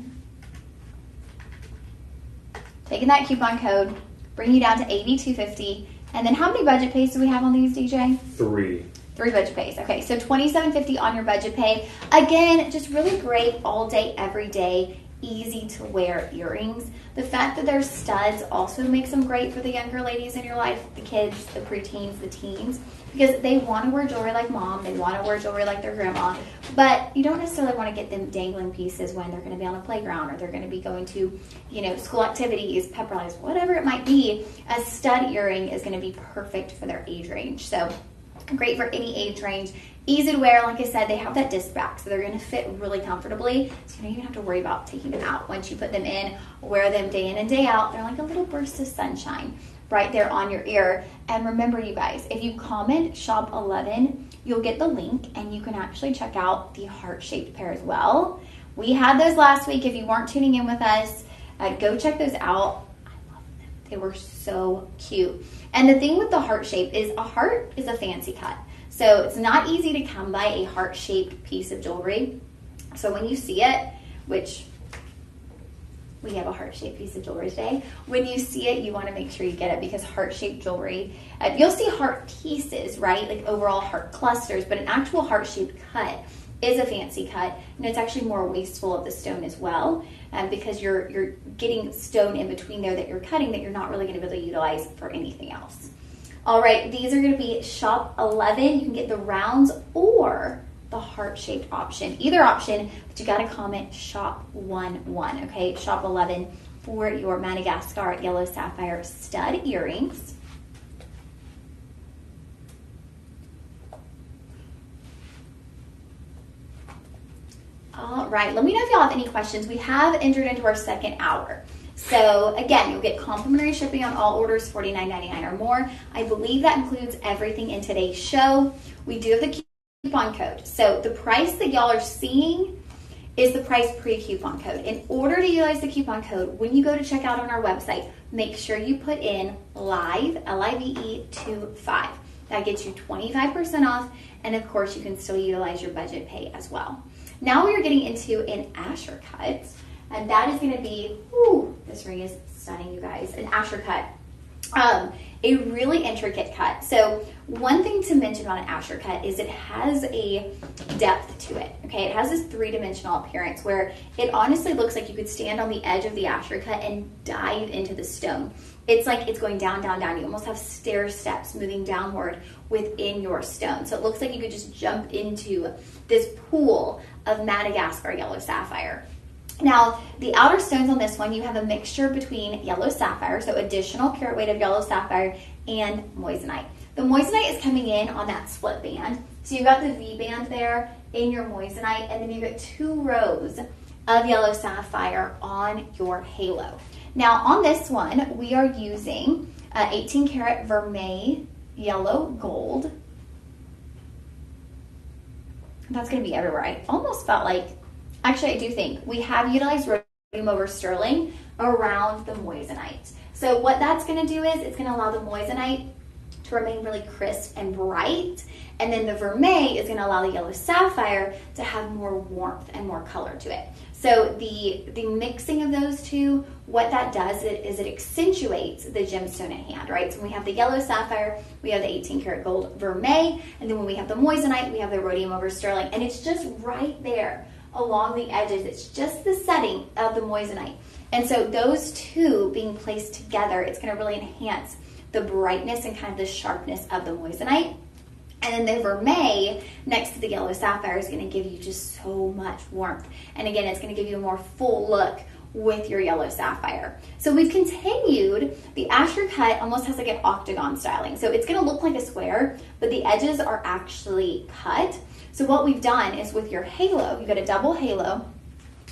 Taking that coupon code, bring you down to $82.50. And then how many budget pays do we have on these, DJ? 3. 3 budget pays. Okay, so $27.50 on your budget pay. Again, just really great all day, every day easy to wear earrings. The fact that they're studs also makes them great for the younger ladies in your life, the kids, the preteens, the teens, because they want to wear jewelry like mom, they want to wear jewelry like their grandma, but you don't necessarily want to get them dangling pieces when they're going to be on a playground or they're going to be going to, you know, school activities, pep rallies, whatever it might be. A stud earring is going to be perfect for their age range. So great for any age range. Easy to wear. Like I said, they have that disc back, so they're going to fit really comfortably. So you don't even have to worry about taking them out. Once you put them in, wear them day in and day out. They're like a little burst of sunshine right there on your ear. And remember, you guys, if you comment shop 11, you'll get the link and you can actually check out the heart-shaped pair as well. We had those last week. If you weren't tuning in with us, go check those out. I love them. They were so cute. And the thing with the heart shape is a heart is a fancy cut. So it's not easy to come by a heart-shaped piece of jewelry. So when you see it, which we have a heart-shaped piece of jewelry today, when you see it, you want to make sure you get it, because heart-shaped jewelry, you'll see heart pieces, right? Like overall heart clusters, but an actual heart-shaped cut is a fancy cut, and it's actually more wasteful of the stone as well, because you're getting stone in between there that you're cutting that you're not really going to be able to utilize for anything else. All right, these are going to be shop 11. You can get the rounds or the heart-shaped option, either option, but you got to comment shop 11, okay? Shop 11 for your Madagascar Yellow Sapphire stud earrings. All right, let me know if y'all have any questions. We have entered into our second hour. So again, you'll get complimentary shipping on all orders $49.99 or more. I believe that includes everything in today's show. We do have the coupon code. So the price that y'all are seeing is the price pre-coupon code. In order to utilize the coupon code, when you go to check out on our website, make sure you put in LIVE, L-I-V-E 25. That gets you 25% off, and of course you can still utilize your budget pay as well. Now we are getting into an Asher cut, and that is going to be, whoo, this ring is stunning, you guys, an Asher cut. A really intricate cut. So one thing to mention about an Asher cut is it has a depth to it, okay? It has this three-dimensional appearance where it honestly looks like you could stand on the edge of the Asher cut and dive into the stone. It's like it's going down, down, down. You almost have stair steps moving downward within your stone. So it looks like you could just jump into this pool of Madagascar Yellow Sapphire. Now, the outer stones on this one, you have a mixture between yellow sapphire, so additional carat weight of yellow sapphire, and moissanite. The moissanite is coming in on that split band. So you've got the V band there in your moissanite, and then you've got 2 rows of yellow sapphire on your halo. Now, on this one, we are using 18 karat vermeil yellow gold. That's going to be everywhere. I almost felt like, actually, I do think we have utilized rhodium over sterling around the moissanite. So what that's going to do is it's going to allow the moissanite to remain really crisp and bright, and then the vermeil is going to allow the yellow sapphire to have more warmth and more color to it. So the mixing of those two, what that does is it accentuates the gemstone at hand, right? So when we have the yellow sapphire, we have the 18 karat gold vermeil, and then when we have the moissanite, we have the rhodium over sterling, and it's just right there along the edges. It's just the setting of the moissanite. And so those two being placed together, it's going to really enhance the brightness and kind of the sharpness of the moissanite. And then the vermeil next to the yellow sapphire is going to give you just so much warmth. And again, it's going to give you a more full look with your yellow sapphire. So we've continued, the Asher cut almost has like an octagon styling. So it's going to look like a square, but the edges are actually cut. So what we've done is with your halo, you've got a double halo,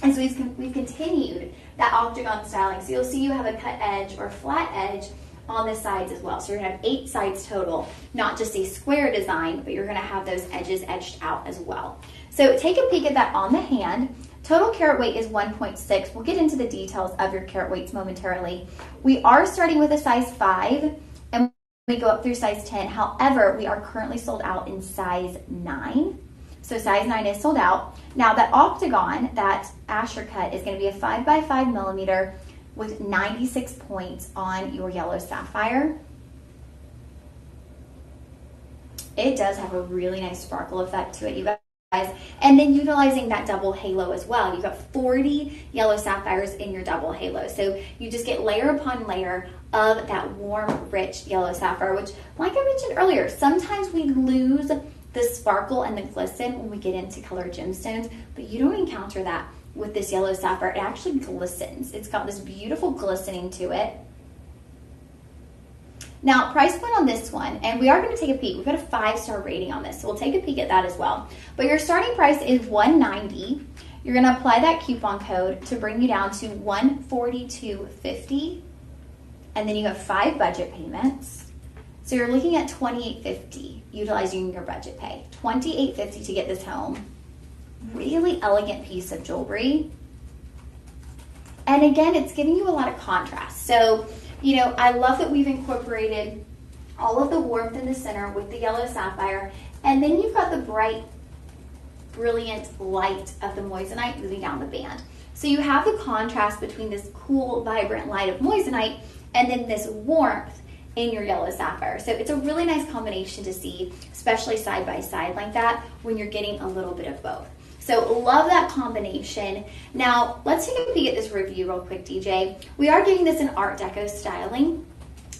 and so we've continued that octagon styling. So you'll see you have a cut edge or flat edge on the sides as well. So you're gonna have 8 sides total, not just a square design, but you're gonna have those edges edged out as well. So take a peek at that on the hand. Total carat weight is 1.6. We'll get into the details of your carat weights momentarily. We are starting with a size 5, and we go up through size 10. However, we are currently sold out in size 9. So size 9 is sold out. Now that octagon, that Asher cut, is going to be a 5 by 5 millimeter with 96 points on your yellow sapphire. It does have a really nice sparkle effect to it. You and then utilizing that double halo as well. You've got 40 yellow sapphires in your double halo. So you just get layer upon layer of that warm, rich yellow sapphire, which, like I mentioned earlier, sometimes we lose the sparkle and the glisten when we get into colored gemstones, but you don't encounter that with this yellow sapphire. It actually glistens. It's got this beautiful glistening to it. Now, price point on this one, and we are going to take a peek. We've got a 5-star rating on this, so we'll take a peek at that as well. But your starting price is $190. You're going to apply that coupon code to bring you down to $142.50, and then you have 5 budget payments. So you're looking at $28.50 utilizing your budget pay. $28.50 to get this home. Really elegant piece of jewelry. And again, it's giving you a lot of contrast. So, you know, I love that we've incorporated all of the warmth in the center with the yellow sapphire, and then you've got the bright, brilliant light of the moissanite moving down the band. So you have the contrast between this cool, vibrant light of moissanite and then this warmth in your yellow sapphire. So it's a really nice combination to see, especially side by side like that, when you're getting a little bit of both. So love that combination. Now, let's take a peek at this review real quick, DJ. We are giving this an Art Deco styling.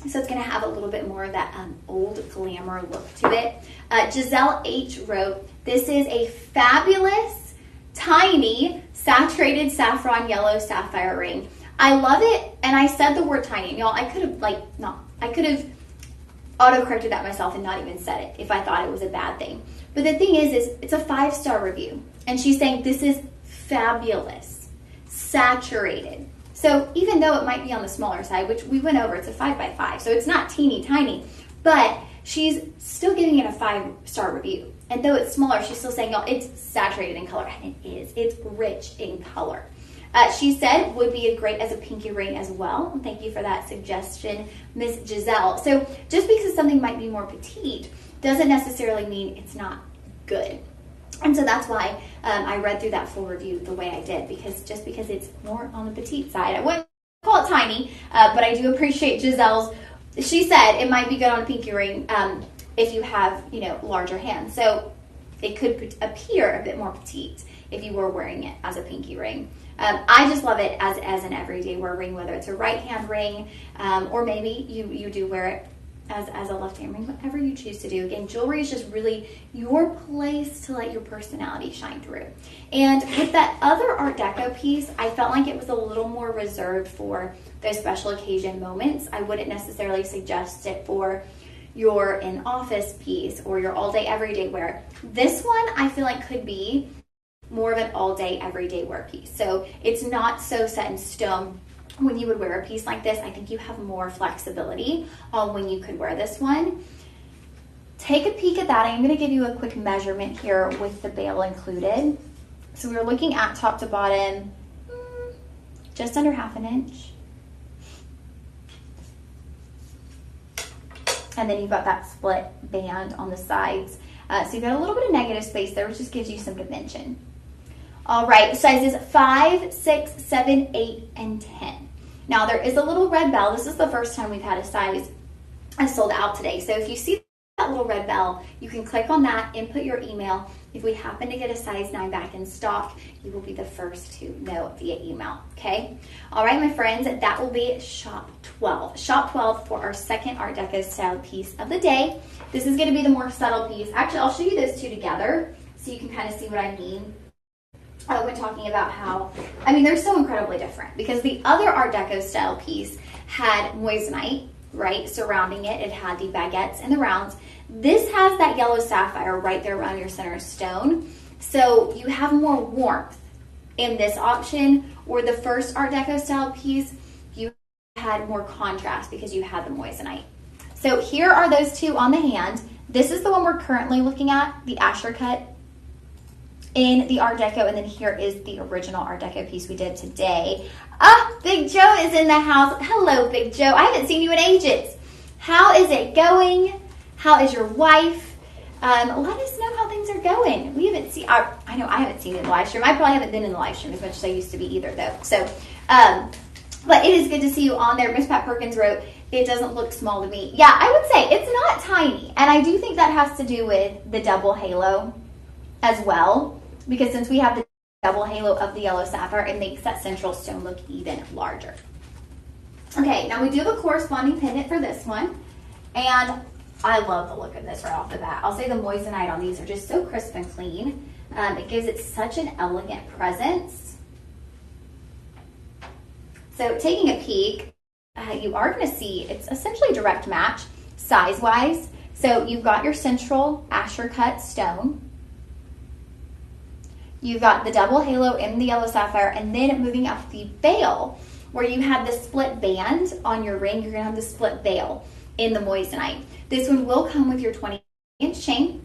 So it's gonna have a little bit more of that old glamour look to it. Giselle H. wrote, this is a fabulous, tiny, saturated saffron yellow sapphire ring. I love it, and I said the word tiny. Y'all, I could have auto-corrected that myself and not even said it if I thought it was a bad thing. But the thing is it's a 5-star review. And she's saying this is fabulous, saturated. So even though it might be on the smaller side, which we went over, it's a 5x5, so it's not teeny tiny, but she's still giving it a 5-star review. And though it's smaller, she's still saying, y'all, it's saturated in color, and it is. It's rich in color. She said would be great as a pinky ring as well. Thank you for that suggestion, Miss Giselle. So just because something might be more petite doesn't necessarily mean it's not good. And so that's why I read through that full review the way I did, because just because it's more on the petite side, I wouldn't call it tiny, but I do appreciate Giselle's. She said it might be good on a pinky ring if you have, you know, larger hands. So it could appear a bit more petite if you were wearing it as a pinky ring. I just love it as an everyday wear ring, whether it's a right hand ring or maybe you do wear it as a left hand ring, whatever you choose to do. Again, jewelry is just really your place to let your personality shine through. And with that other Art Deco piece, I felt like it was a little more reserved for those special occasion moments. I wouldn't necessarily suggest it for your in-office piece or your all-day everyday wear. This one I feel like could be more of an all-day everyday wear piece. So it's not so set in stone. When you would wear a piece like this, I think you have more flexibility on when you could wear this one. Take a peek at that. I'm going to give you a quick measurement here with the bail included. So we're looking at top to bottom, just under 1/2 inch. And then you've got that split band on the sides. So you've got a little bit of negative space there, which just gives you some dimension. All right, sizes 5, 6, 7, 8, and 10. Now there is a little red bell. This is the first time we've had a size sold out today. So if you see that little red bell, you can click on that, input your email. If we happen to get a size 9 back in stock, you will be the first to know via email, okay? All right, my friends, that will be shop 12. Shop 12 for our second Art Deco style piece of the day. This is gonna be the more subtle piece. Actually, I'll show you those two together so you can kind of see what I mean. When talking about how, I mean, they're so incredibly different because the other Art Deco style piece had moissanite, right, surrounding it. It had the baguettes and the rounds. This has that yellow sapphire right there around your center stone. So you have more warmth in this option, or the first Art Deco style piece, you had more contrast because you had the moissanite. So here are those two on the hand. This is the one we're currently looking at, the Asher cut in the Art Deco, and then here is the original Art Deco piece we did today. Ah, Big Joe is in the house. Hello, Big Joe. I haven't seen you in ages. How is it going? How is your wife? Let us know how things are going. We haven't seen, I know I haven't seen you in the live stream. I probably haven't been in the live stream as much as I used to be either, though. So, but it is good to see you on there. Miss Pat Perkins wrote, it doesn't look small to me. Yeah, I would say it's not tiny. And I do think that has to do with the double halo. as well, because since we have the double halo of the Yellow Sapphire, it makes that central stone look even larger. Okay, now we do have a corresponding pendant for this one, and I love the look of this right off the bat. I'll say the moissanite on these are just so crisp and clean. It gives it such an elegant presence. So taking a peek, you are going to see it's essentially a direct match size-wise. So you've got your central Asher cut stone. You've got the double halo in the Yellow Sapphire, and then moving up the veil, where you have the split band on your ring, you're going to have the split veil in the moissanite. This one will come with your 20-inch chain,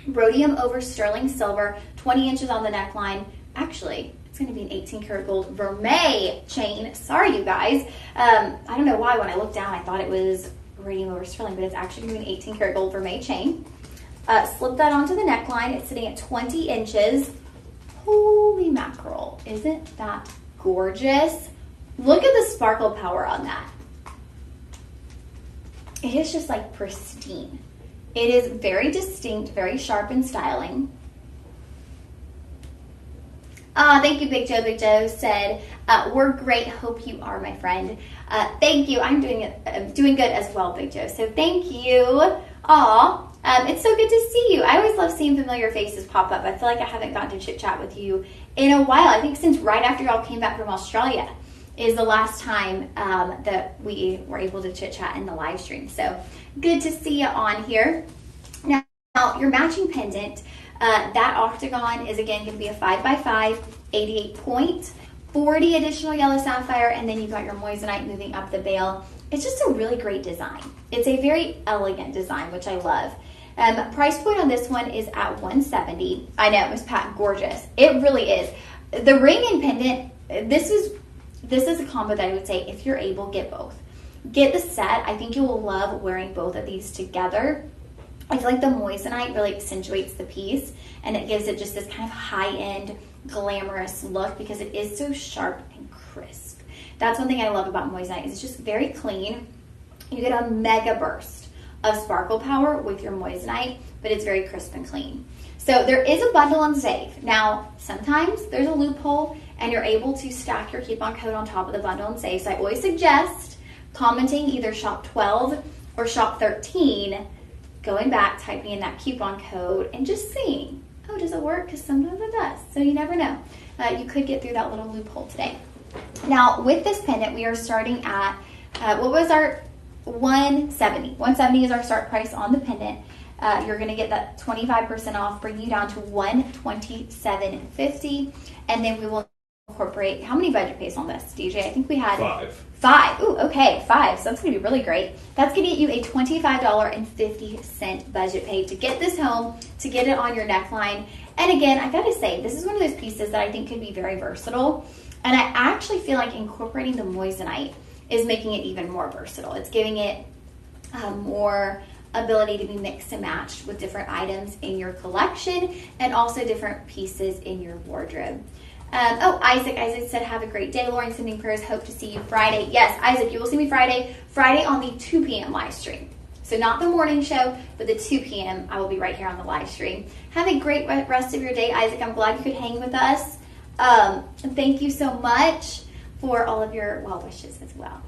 rhodium over sterling silver, 20 inches on the neckline. Actually, it's going to be an 18-karat gold vermeil chain. Sorry, you guys. I don't know why when I looked down I thought it was rhodium over sterling, but it's actually going to be an 18-karat gold vermeil chain. Slip that onto the neckline. It's sitting at 20 inches. Holy mackerel. Isn't that gorgeous? Look at the sparkle power on that. It is just like pristine. It is very distinct, very sharp in styling. Thank you, Big Joe. Big Joe said, we're great. Hope you are, my friend. Thank you. I'm doing good as well, Big Joe. So thank you. Aw, it's so good to see you. I always love seeing familiar faces pop up. I feel like I haven't gotten to chit chat with you in a while. I think since right after y'all came back from Australia is the last time that we were able to chit chat in the live stream. So good to see you on here. Now your matching pendant, that octagon is again going to be a 5x5, 88 point, 40 additional Yellow Sapphire, and then you've got your moissanite moving up the veil. It's just a really great design. It's a very elegant design, which I love. Price point on this one is at $170. I know, Miss Pat, gorgeous. It really is. The ring and pendant, this is a combo that I would say if you're able, get both. Get the set. I think you will love wearing both of these together. I feel like the moissanite really accentuates the piece, and it gives it just this kind of high-end, glamorous look because it is so sharp and crisp. That's one thing I love about moissanite. It's just very clean. You get a mega burst of sparkle power with your moissanite, but it's very crisp and clean. So there is a bundle and save. Now, sometimes there's a loophole and you're able to stack your coupon code on top of the bundle and save. So I always suggest commenting either shop 12 or shop 13, going back, typing in that coupon code and just seeing, oh, does it work? Because sometimes it does. So you never know. You could get through that little loophole today. Now, with this pendant, we are starting at, what was our 170? 170 is our start price on the pendant. You're going to get that 25% off, bring you down to $127.50, and then we will incorporate, how many budget pays on this, DJ? I think we had 5. Ooh, okay, 5. So that's going to be really great. That's going to get you a $25.50 budget pay to get this home, to get it on your neckline. And again, I got to say, this is one of those pieces that I think could be very versatile. And I actually feel like incorporating the moissanite is making it even more versatile. It's giving it more ability to be mixed and matched with different items in your collection and also different pieces in your wardrobe. Isaac said, have a great day. Lauren, sending prayers. Hope to see you Friday. Yes, Isaac, you will see me Friday on the 2 p.m. live stream. So not the morning show, but the 2 p.m. I will be right here on the live stream. Have a great rest of your day, Isaac. I'm glad you could hang with us. Thank you so much for all of your well wishes as well.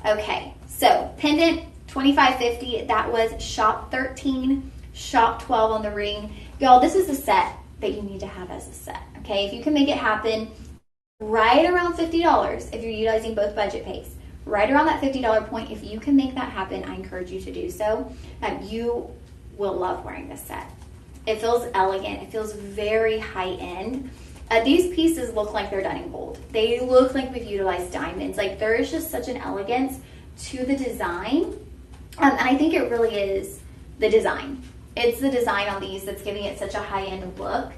Okay, so pendant $25.50. That was shop 13, shop 12 on the ring. Y'all, this is a set that you need to have as a set. Okay, if you can make it happen right around $50 if you're utilizing both budget pays, right around that $50 point, if you can make that happen, I encourage you to do so. You will love wearing this set. It feels elegant. It feels very high end. These pieces look like they're done in gold. They look like we've utilized diamonds. Like, there is just such an elegance to the design. And I think it really is the design. It's the design on these that's giving it such a high-end look.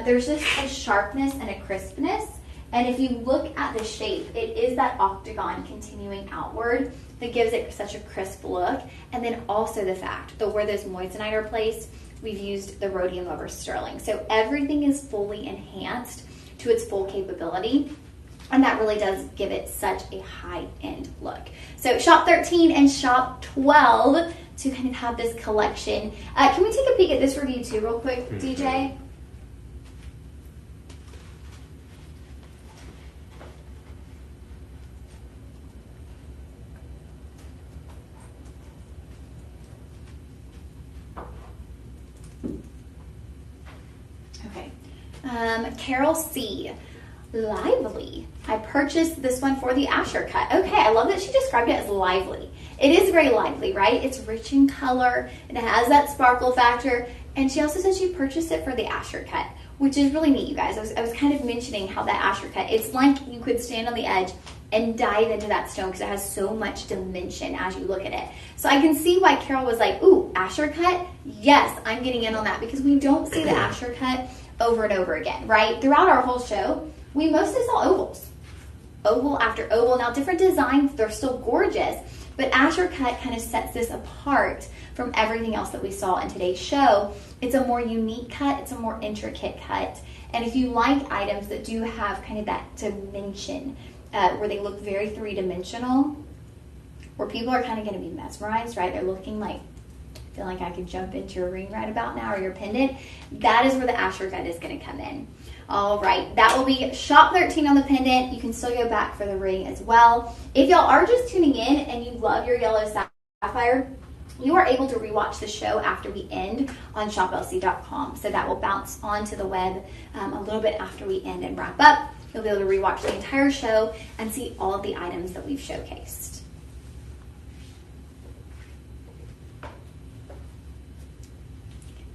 There's just a sharpness and a crispness. And if you look at the shape, it is that octagon continuing outward that gives it such a crisp look. And then also the fact that where those moissanite are placed, we've used the rhodium over sterling. So everything is fully enhanced to its full capability. And that really does give it such a high-end look. So shop 13 and shop 12 to kind of have this collection. Can we take a peek at this review too real quick, DJ? Okay. Carol C. Lively. I purchased this one for the Asher cut. Okay, I love that she described it as lively. It is very lively, right? It's rich in color, and it has that sparkle factor. And she also said she purchased it for the Asher cut, which is really neat, you guys. I was kind of mentioning how that Asher cut, it's like you could stand on the edge and dive into that stone because it has so much dimension as you look at it. So I can see why Carol was like, ooh, Asher cut? Yes, I'm getting in on that, because we don't see the Asher cut over and over again, right? Throughout our whole show, we mostly saw ovals. Oval after oval. Now, different designs, they're still gorgeous, but Asher cut kind of sets this apart from everything else that we saw in today's show. It's a more unique cut. It's a more intricate cut. And if you like items that do have kind of that dimension, where they look very three-dimensional, where people are kind of going to be mesmerized, right? They're looking like, I feel like I could jump into your ring right about now, or your pendant. That is where the Asher cut is going to come in. All right, that will be shop 13 on the pendant. You can still go back for the ring as well. If y'all are just tuning in and you love your Yellow Sapphire, you are able to rewatch the show after we end on shoplc.com. So that will bounce onto the web a little bit after we end and wrap up. You'll be able to rewatch the entire show and see all of the items that we've showcased.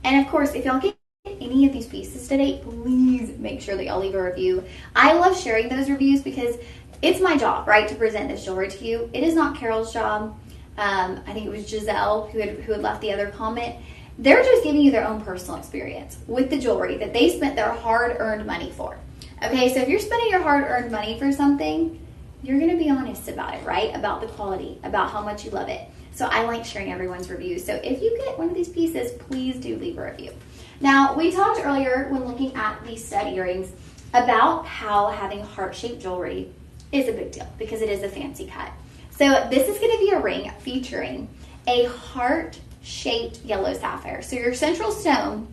And of course, if y'all get any of these pieces today, please make sure that y'all leave a review. I love sharing those reviews because it's my job, right, to present this jewelry to you. It is not Carol's job. I think it was Giselle who had left the other comment. They're just giving you their own personal experience with the jewelry that they spent their hard-earned money for. Okay, so if you're spending your hard-earned money for something, you're going to be honest about it, right? About the quality, about how much you love it. So I like sharing everyone's reviews. So if you get one of these pieces, please do leave a review. Now, we talked earlier when looking at these stud earrings about how having heart-shaped jewelry is a big deal because it is a fancy cut. So this is going to be a ring featuring a heart-shaped yellow sapphire. So your central stone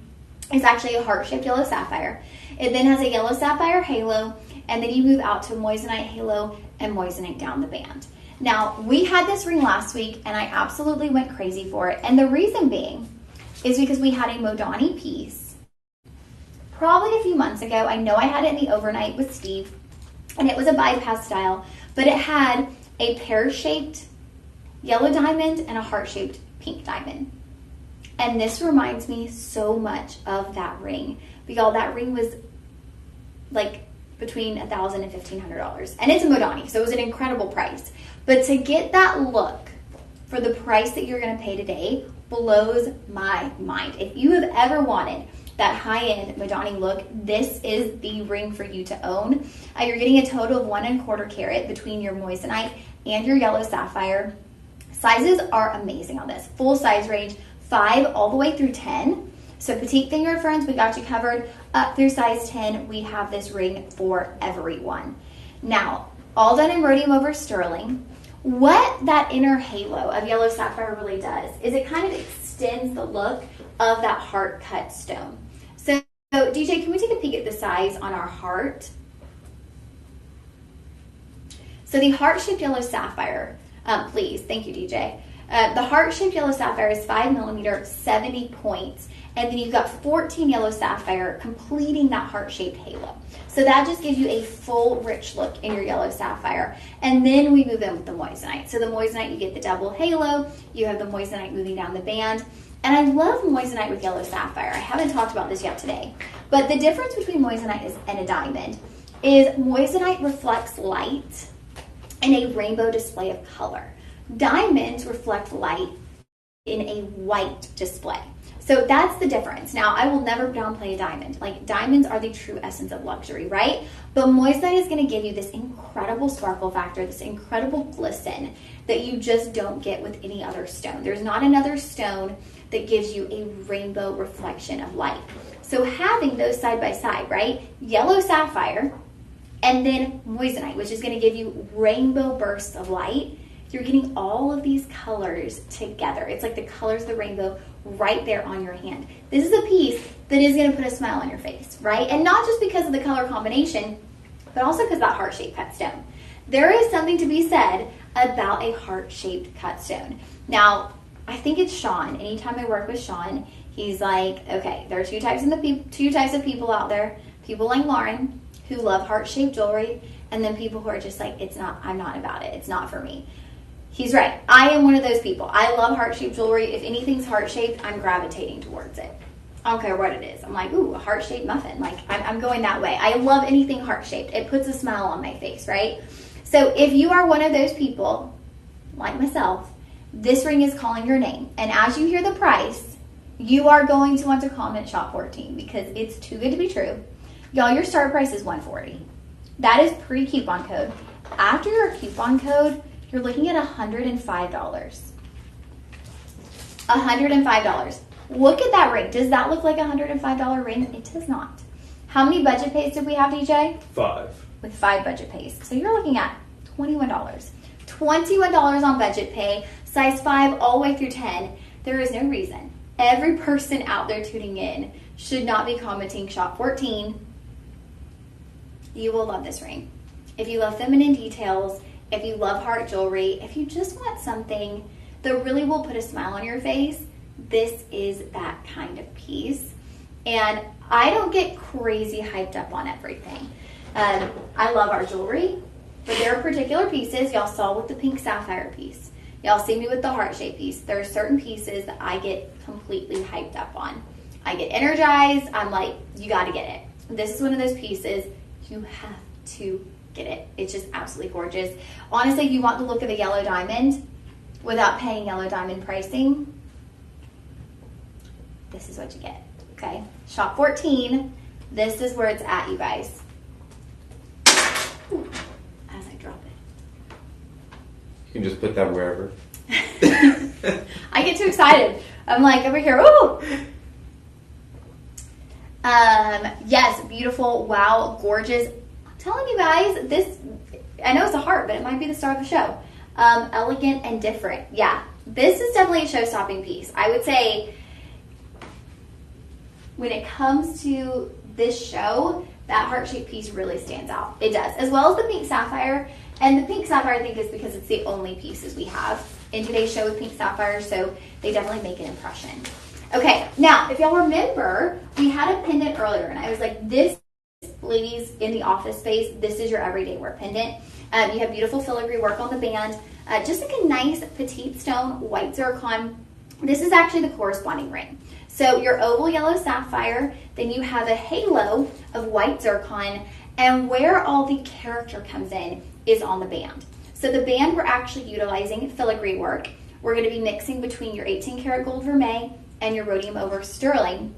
is actually a heart-shaped yellow sapphire. It then has a yellow sapphire halo, and then you move out to moissanite halo and moissanite down the band. Now, we had this ring last week, and I absolutely went crazy for it. And the reason being is because we had a Modani piece probably a few months ago. I know I had it in the overnight with Steve, and it was a bypass style, but it had a pear-shaped yellow diamond and a heart-shaped pink diamond. And this reminds me so much of that ring. Because that ring was like between $1,000 and $1,500. And it's a Modani, so it was an incredible price. But to get that look for the price that you're going to pay today blows my mind. If you have ever wanted that high-end Modani look, this is the ring for you to own. You're getting a total of 1 1/4 carat between your moissanite and your yellow sapphire. Sizes are amazing on this. Full size range, 5 all the way through 10. So petite finger friends, we got you covered. Up through size 10, we have this ring for everyone. Now, all done in rhodium over sterling. What that inner halo of yellow sapphire really does is it kind of extends the look of that heart cut stone. So DJ, can we take a peek at the size on our heart? So the heart-shaped yellow sapphire, please, thank you, DJ. The heart-shaped yellow sapphire is 5 millimeter, 70 points. And then you've got 14 yellow sapphire completing that heart-shaped halo. So that just gives you a full, rich look in your yellow sapphire. And then we move in with the moissanite. So the moissanite, you get the double halo. You have the moissanite moving down the band. And I love moissanite with yellow sapphire. I haven't talked about this yet today. But the difference between moissanite and a diamond is moissanite reflects light in a rainbow display of color. Diamonds reflect light in a white display. So that's the difference. Now, I will never downplay a diamond. Like, diamonds are the true essence of luxury, right? But moissanite is going to give you this incredible sparkle factor, this incredible glisten that you just don't get with any other stone. There's not another stone that gives you a rainbow reflection of light. So having those side by side, right? Yellow sapphire and then moissanite, which is going to give you rainbow bursts of light. You're getting all of these colors together. It's like the colors of the rainbow right there on your hand. This is a piece that is going to put a smile on your face, right? And not just because of the color combination, but also because of that heart-shaped cut stone. There is something to be said about a heart-shaped cut stone. Now, I think it's Sean. Anytime I work with Sean, He's like, okay, there are two types of people out there. People like Lauren who love heart-shaped jewelry, and then people who are just like, I'm not about it. It's not for me. He's right. I am one of those people. I love heart-shaped jewelry. If anything's heart-shaped, I'm gravitating towards it. I don't care what it is. I'm like, ooh, a heart-shaped muffin. Like, I'm going that way. I love anything heart-shaped. It puts a smile on my face, right? So if you are one of those people, like myself, this ring is calling your name. And as you hear the price, you are going to want to comment shop 14 because it's too good to be true. Y'all, your start price is $140. That is pre-coupon code. After your coupon code, you're looking at $105. $105. Look at that ring. Does that look like a $105 ring? It does not. How many budget pays did we have, DJ? 5. With 5 budget pays. So you're looking at $21. $21 on budget pay, size 5 all the way through 10. There is no reason every person out there tuning in should not be commenting shop 14. You will love this ring. If you love feminine details, if you love heart jewelry, if you just want something that really will put a smile on your face, this is that kind of piece. And I don't get crazy hyped up on everything. I love our jewelry, but there are particular pieces. Y'all saw with the pink sapphire piece. Y'all see me with the heart-shaped piece. There are certain pieces that I get completely hyped up on. I get energized. I'm like, you got to get it. This is one of those pieces. You have to get it. It's just absolutely gorgeous. Honestly, if you want the look of a yellow diamond without paying yellow diamond pricing, this is what you get, okay? Shop 14, this is where it's at, you guys. Ooh, as I drop it. You can just put that wherever. I get too excited. I'm like over here, ooh. Yes, beautiful, wow, gorgeous. I'm telling you guys, this, I know it's a heart, but it might be the star of the show. Elegant and different. Yeah, this is definitely a show-stopping piece. I would say when it comes to this show, that heart-shaped piece really stands out. It does, as well as the pink sapphire. And the pink sapphire, I think, is because it's the only pieces we have in today's show with pink sapphire, so they definitely make an impression. Okay, now, if y'all remember, we had a pendant earlier, and I was like, this, ladies, in the office space, this is your everyday wear pendant. You have beautiful filigree work on the band, just like a nice petite stone white zircon. This is actually the corresponding ring. So your oval yellow sapphire, then you have a halo of white zircon, and where all the character comes in is on the band. So the band, we're actually utilizing filigree work. We're going to be mixing between your 18 karat gold vermeil and your rhodium over sterling,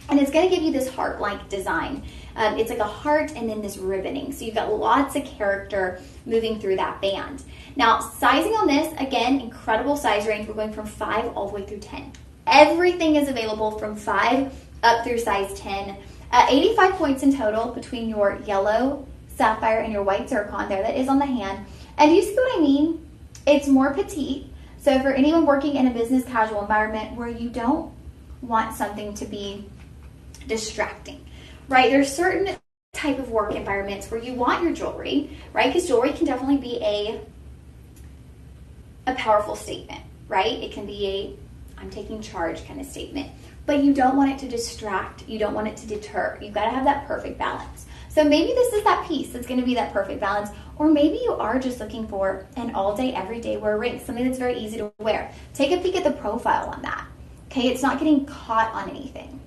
and it's going to give you this heart-like design. It's like a heart and then this ribboning. So you've got lots of character moving through that band. Now, sizing on this, again, incredible size range. We're going from 5 all the way through 10. Everything is available from 5 up through size 10. 85 points in total between your yellow sapphire and your white zircon there that is on the hand. And you see what I mean? It's more petite. So for anyone working in a business casual environment where you don't want something to be distracting, right? There's certain type of work environments where you want your jewelry, right? Because jewelry can definitely be a powerful statement, right? It can be a I'm taking charge kind of statement, but you don't want it to distract. You don't want it to deter. You've got to have that perfect balance. So maybe this is that piece that's going to be that perfect balance, or maybe you are just looking for an all-day, everyday wear ring, something that's very easy to wear. Take a peek at the profile on that. Okay, it's not getting caught on anything.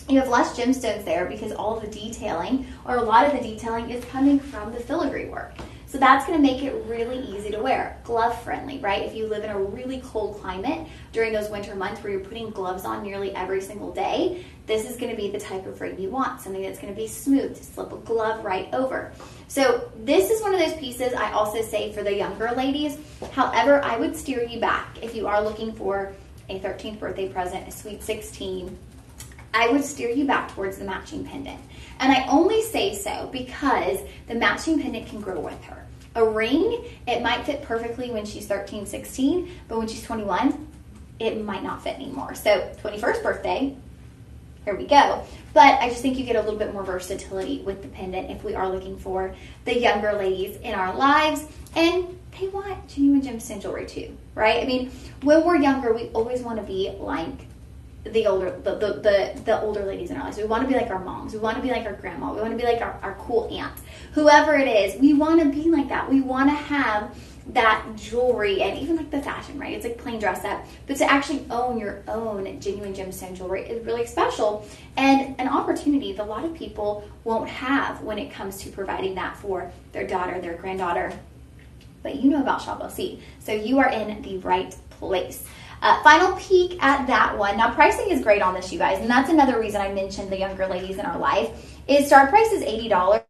You have less gemstones there because all of the detailing, or a lot of the detailing, is coming from the filigree work. So that's going to make it really easy to wear. Glove friendly, right? If you live in a really cold climate during those winter months where you're putting gloves on nearly every single day, this is going to be the type of ring you want. Something that's going to be smooth to slip a glove right over. So this is one of those pieces I also say for the younger ladies. However, I would steer you back if you are looking for a 13th birthday present, a sweet 16. I would steer you back towards the matching pendant. And I only say so because the matching pendant can grow with her. A ring, it might fit perfectly when she's 13, 16, but when she's 21, it might not fit anymore. So 21st birthday, here we go. But I just think you get a little bit more versatility with the pendant if we are looking for the younger ladies in our lives. And they want genuine gemstone jewelry too, right? I mean, when we're younger, we always want to be like the older ladies in our lives. We want to be like our moms. We want to be like our grandma. We want to be like our cool aunt. Whoever it is, we want to be like that. We want to have that jewelry and even like the fashion, right? It's like plain dress up. But to actually own your own genuine gemstone jewelry is really special and an opportunity that a lot of people won't have when it comes to providing that for their daughter, their granddaughter. But you know about Shop LC, so you are in the right place. Final peek at that one. Now, pricing is great on this, you guys, and that's another reason I mentioned the younger ladies in our life. Is start price is $80.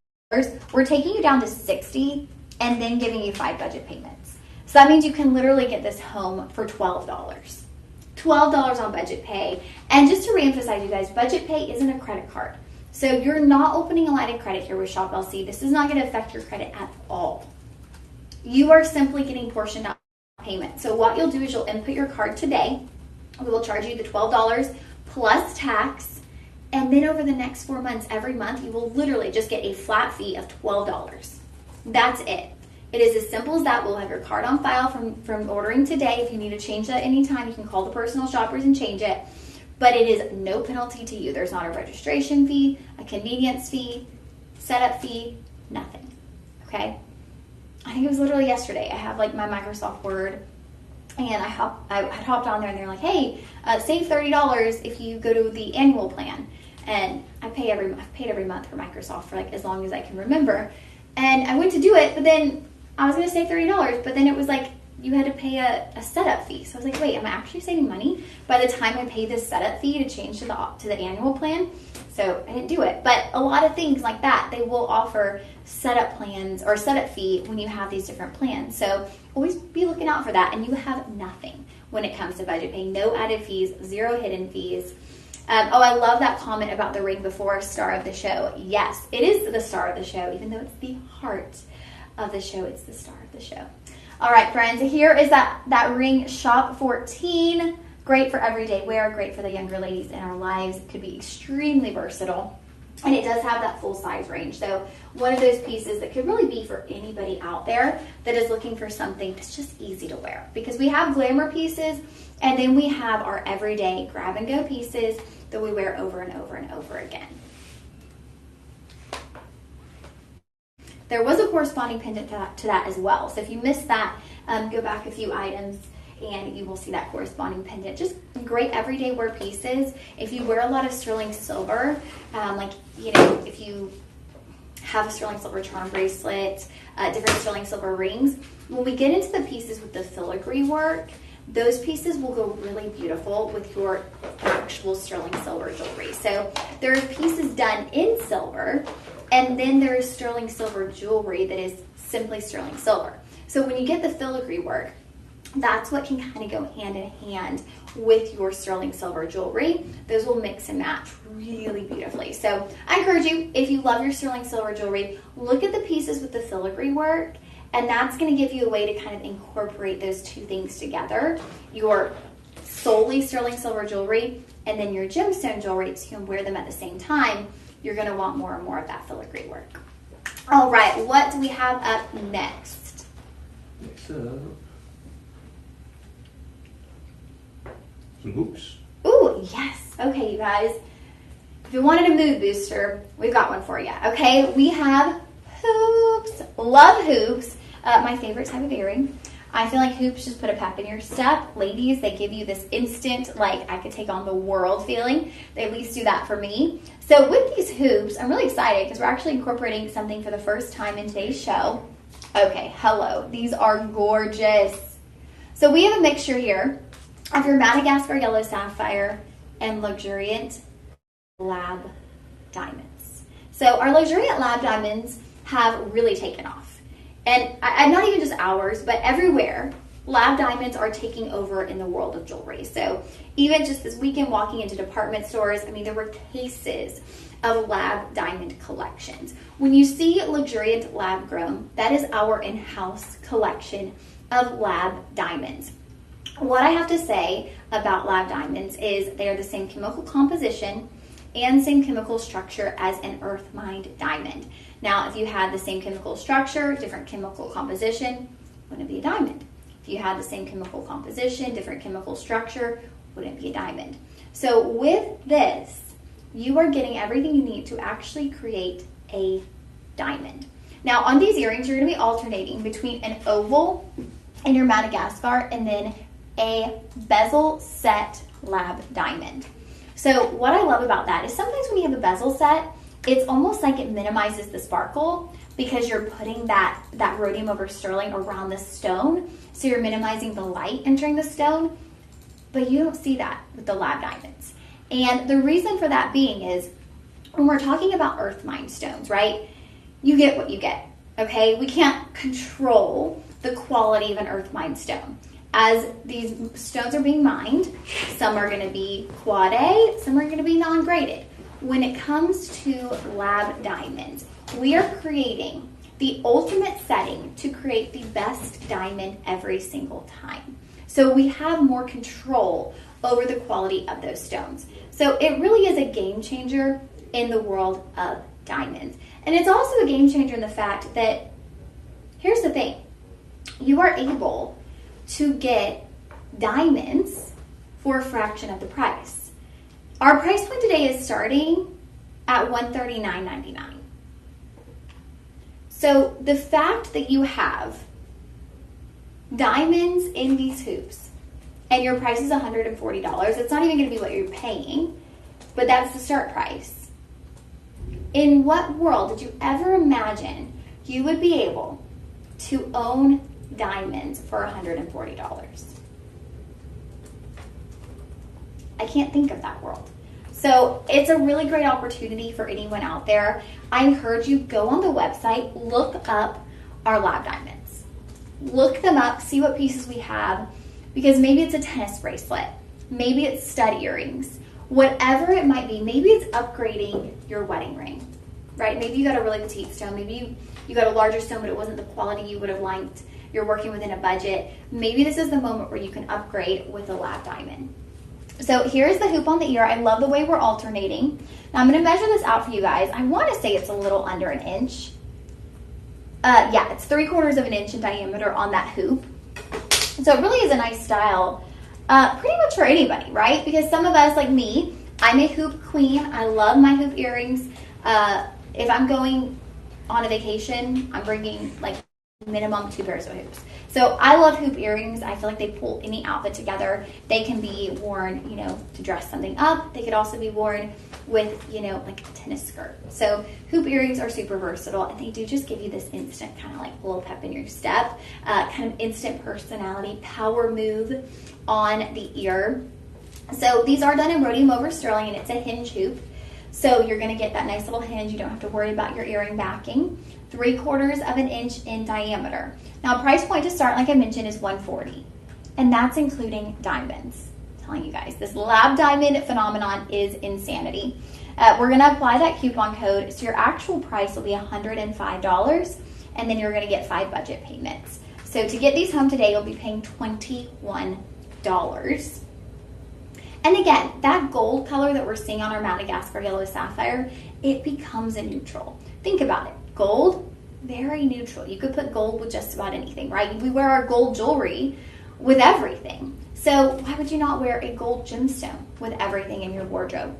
We're taking you down to $60 and then giving you 5 budget payments. So that means you can literally get this home for $12. $12 on budget pay. And just to reemphasize, you guys, budget pay isn't a credit card. So you're not opening a line of credit here with Shop LC. This is not going to affect your credit at all. You are simply getting portioned out payment. So what you'll do is you'll input your card today. We will charge you the $12 plus tax. And then over the next 4 months, every month, you will literally just get a flat fee of $12. That's it. It is as simple as that. We'll have your card on file from ordering today. If you need to change that anytime, you can call the personal shoppers and change it. But it is no penalty to you. There's not a registration fee, a convenience fee, setup fee, nothing. Okay? I think it was literally yesterday. I have like my Microsoft Word, and I had hopped on there, and they're like, "Hey, save $30 if you go to the annual plan." And I've paid every month for Microsoft for like as long as I can remember. And I went to do it, but then I was going to save $30, but then it was like you had to pay a setup fee. So I was like, wait, am I actually saving money by the time I pay this setup fee to change to the annual plan? So I didn't do it. But a lot of things like that, they will offer setup plans or setup fee when you have these different plans. So always be looking out for that. And you have nothing when it comes to budget pay. No added fees, 0 hidden fees. I love that comment about the ring before star of the show. Yes, it is the star of the show, even though it's the heart of the show. It's the star of the show. All right, friends, here is that ring, Shop 14. Great for everyday wear, great for the younger ladies in our lives. It could be extremely versatile. And it does have that full size range. So one of those pieces that could really be for anybody out there that is looking for something that's just easy to wear. Because we have glamour pieces, and then we have our everyday grab and go pieces that we wear over and over and over again. There was a corresponding pendant to that as well. So if you missed that, go back a few items and you will see that corresponding pendant. Just great everyday wear pieces. If you wear a lot of sterling silver, if you have a sterling silver charm bracelet, different sterling silver rings, when we get into the pieces with the filigree work, those pieces will go really beautiful with your actual sterling silver jewelry. So there are pieces done in silver, and then there is sterling silver jewelry that is simply sterling silver. So when you get the filigree work, that's what can kind of go hand in hand with your sterling silver jewelry. Those will mix and match really beautifully. So I encourage you, if you love your sterling silver jewelry, look at the pieces with the filigree work, and that's going to give you a way to kind of incorporate those two things together. Your solely sterling silver jewelry and then your gemstone jewelry, so you can wear them at the same time. You're going to want more and more of that filigree work. All right, what do we have up next? Next up, some hoops. Ooh, yes. Okay, you guys. If you wanted a mood booster, we've got one for you. Okay, we have hoops. Love hoops. My favorite type of earring. I feel like hoops just put a pep in your step. Ladies, they give you this instant, like, I could take on the world feeling. They at least do that for me. So with these hoops, I'm really excited because we're actually incorporating something for the first time in today's show. Okay, hello. These are gorgeous. So we have a mixture here of your Madagascar Yellow Sapphire and luxuriant lab diamonds. So our luxuriant lab diamonds have really taken off. And not even just ours, but everywhere, lab diamonds are taking over in the world of jewelry. So even just this weekend walking into department stores, I mean, there were cases of lab diamond collections. When you see luxuriant lab grown, that is our in-house collection of lab diamonds. What I have to say about lab diamonds is they are the same chemical composition and same chemical structure as an earth mined diamond. Now, if you had the same chemical structure, different chemical composition, wouldn't be a diamond. If you had the same chemical composition, different chemical structure, wouldn't be a diamond. So with this, you are getting everything you need to actually create a diamond. Now on these earrings, you're going to be alternating between an oval in your Madagascar and then a bezel set lab diamond. So what I love about that is sometimes when you have a bezel set, it's almost like it minimizes the sparkle because you're putting that rhodium over sterling around the stone. So you're minimizing the light entering the stone, but you don't see that with the lab diamonds. And the reason for that being is when we're talking about earth mined stones, right? You get what you get, okay? We can't control the quality of an earth mined stone. As these stones are being mined, some are going to be quad A, some are going to be non-graded. When it comes to lab diamonds, we are creating the ultimate setting to create the best diamond every single time. So we have more control over the quality of those stones. So it really is a game changer in the world of diamonds. And it's also a game changer in the fact that, here's the thing, you are able to get diamonds for a fraction of the price. Our price point today is starting at $139.99. So the fact that you have diamonds in these hoops and your price is $140, it's not even going to be what you're paying, but that's the start price. In what world did you ever imagine you would be able to own diamonds for $140? I can't think of that world. So it's a really great opportunity for anyone out there. I encourage you, go on the website, look up our lab diamonds. Look them up, see what pieces we have, because maybe it's a tennis bracelet, maybe it's stud earrings, whatever it might be. Maybe it's upgrading your wedding ring, right? Maybe you got a really petite stone, maybe you got a larger stone, but it wasn't the quality you would have liked. You're working within a budget. Maybe this is the moment where you can upgrade with a lab diamond. So here's the hoop on the ear. I love the way we're alternating. Now I'm going to measure this out for you guys. I want to say it's a little under an inch. Yeah, it's 3/4 of an inch in diameter on that hoop. So it really is a nice style, pretty much for anybody, right? Because some of us, like me, I'm a hoop queen. I love my hoop earrings. If I'm going on a vacation, I'm bringing like minimum 2 pairs of hoops. So I love hoop earrings. I feel like they pull any outfit together. They can be worn, you know, to dress something up. They could also be worn with, you know, like a tennis skirt. So hoop earrings are super versatile, and they do just give you this instant kind of like little pep in your step, kind of instant personality, power move on the ear. So these are done in rhodium over sterling, and it's a hinge hoop. So you're going to get that nice little hinge. You don't have to worry about your earring backing. 3/4 of an inch in diameter. Now, price point to start, like I mentioned, is $140, and that's including diamonds. I'm telling you guys, this lab diamond phenomenon is insanity. We're going to apply that coupon code, so your actual price will be $105, and then you're going to get 5 budget payments. So to get these home today, you'll be paying $21. And again, that gold color that we're seeing on our Madagascar Yellow Sapphire, it becomes a neutral. Think about it. Gold, very neutral. You could put gold with just about anything, right? We wear our gold jewelry with everything. So why would you not wear a gold gemstone with everything in your wardrobe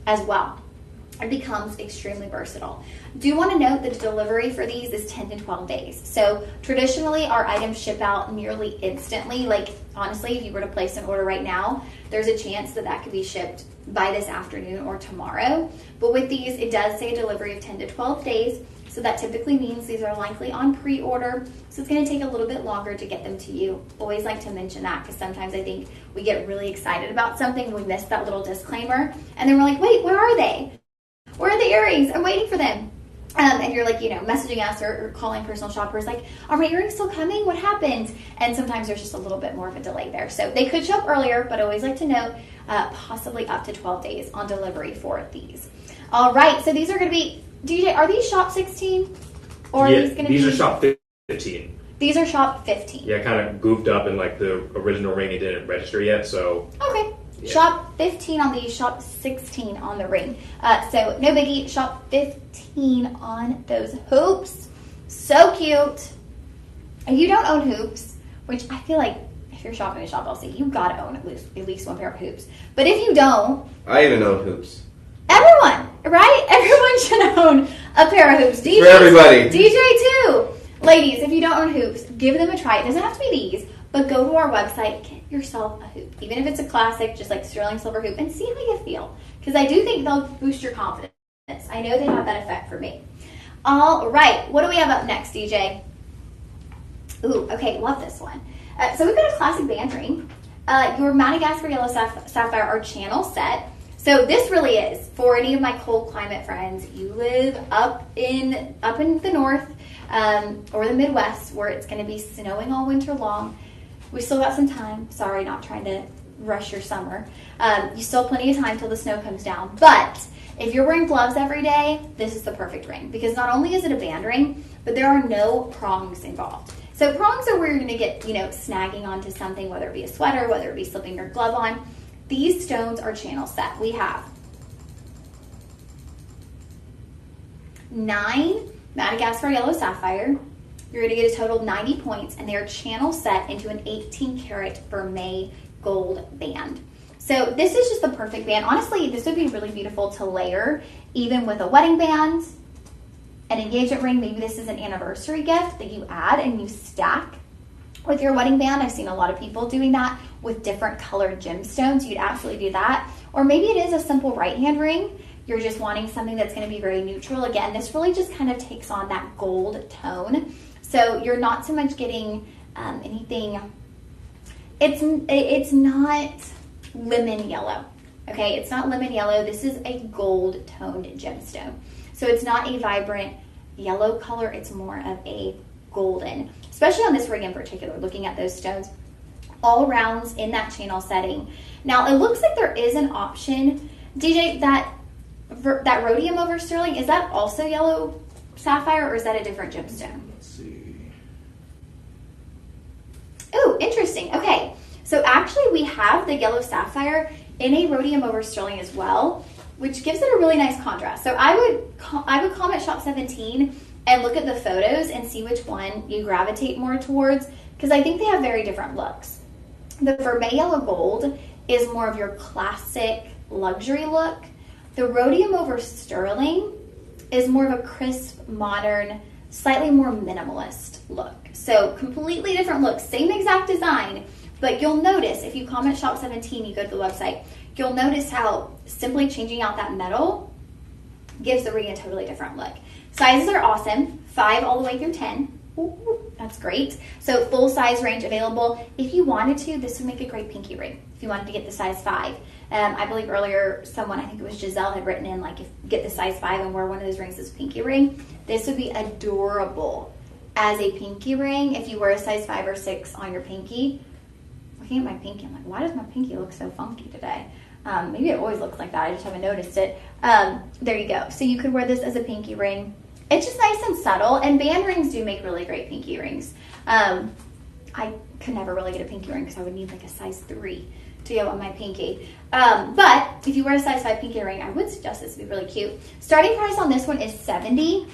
as well? It becomes extremely versatile. Do want to note that the delivery for these is 10 to 12 days. So traditionally, our items ship out nearly instantly. Like, honestly, if you were to place an order right now, there's a chance that that could be shipped by this afternoon or tomorrow. But with these, it does say a delivery of 10 to 12 days. So that typically means these are likely on pre-order. So it's going to take a little bit longer to get them to you. Always like to mention that, because sometimes I think we get really excited about something and we miss that little disclaimer. And then we're like, wait, where are they? Where are the earrings? I'm waiting for them. And you're like, you know, messaging us or calling personal shoppers like, are my earrings still coming? What happened? And sometimes there's just a little bit more of a delay there. So they could show up earlier, but I always like to note possibly up to 12 days on delivery for these. All right, so these are going to be, DJ, are these shop 16? Or yeah, are these going to be? These are shop 15. These are shop 15. Yeah, kind of goofed up in like the original ring. It didn't register yet, so. Okay. Yeah. Shop 15 on these, shop 16 on the ring. So no biggie, shop 15 on those hoops. So cute. If you don't own hoops, which I feel like if you're shopping at Shop LC, you gotta own at least one pair of hoops. But if you don't, I even own hoops. everyone, right? Everyone should own a pair of hoops. DJ, For everybody. DJ too. Ladies, if you don't own hoops, give them a try. It doesn't have to be these, but go to our website, get yourself a hoop. Even if it's a classic, just like sterling silver hoop, and see how you feel. Because I do think they'll boost your confidence. I know they have that effect for me. All right, what do we have up next, DJ? Ooh, okay, love this one. So we've got a classic band ring. Your Madagascar Yellow Sapphire are channel set. So this really is for any of my cold climate friends. You live up in the north or the Midwest where it's going to be snowing all winter long. We still got some time. Sorry, not trying to rush your summer. You still have plenty of time till the snow comes down. But if you're wearing gloves every day, this is the perfect ring because not only is it a band ring, but there are no prongs involved. So prongs are where you're going to get, snagging onto something, whether it be a sweater, whether it be slipping your glove on. These stones are channel set. We have 9 Madagascar Yellow Sapphire. You're going to get a total of 90 points, and they are channel set into an 18-karat vermeil gold band. So this is just the perfect band. Honestly, this would be really beautiful to layer, even with a wedding band, an engagement ring. Maybe this is an anniversary gift that you add and you stack with your wedding band. I've seen a lot of people doing that with different colored gemstones. You could absolutely do that. Or maybe it is a simple right hand ring. You're just wanting something that's going to be very neutral. Again, this really just kind of takes on that gold tone. So you're not so much getting anything, it's not lemon yellow. Okay, it's not lemon yellow. This is a gold toned gemstone. So it's not a vibrant yellow color. It's more of a golden, especially on this ring in particular, looking at those stones, all rounds in that channel setting. Now it looks like there is an option, DJ, that rhodium over sterling, is that also yellow sapphire or is that a different gemstone? Let's see. Oh, interesting. Okay, so actually we have the yellow sapphire in a rhodium over sterling as well, which gives it a really nice contrast. So I would comment Shop 17 and look at the photos and see which one you gravitate more towards, because I think they have very different looks. The vermeil yellow gold is more of your classic luxury look. The rhodium over sterling is more of a crisp, modern, slightly more minimalist look. So completely different looks, same exact design, but you'll notice if you comment Shop 17, you go to the website, you'll notice how simply changing out that metal gives the ring a totally different look. Sizes are awesome, 5 all the way through 10. Ooh, that's great. So full size range available. If you wanted to, this would make a great pinky ring. If you wanted to get the size 5. I believe earlier someone, I think it was Giselle, had written in like, if get the size 5 and wear one of those rings as a pinky ring. This would be adorable as a pinky ring if you wear a size 5 or 6 on your pinky. Looking at my pinky, I'm like, why does my pinky look so funky today? Maybe it always looks like that. I just haven't noticed it. There you go. So you could wear this as a pinky ring. It's just nice and subtle, and band rings do make really great pinky rings. I could never really get a pinky ring because I would need like a size 3 to go on my pinky. But if you wear a size 5 pinky ring, I would suggest this would be really cute. Starting price on this one is $70.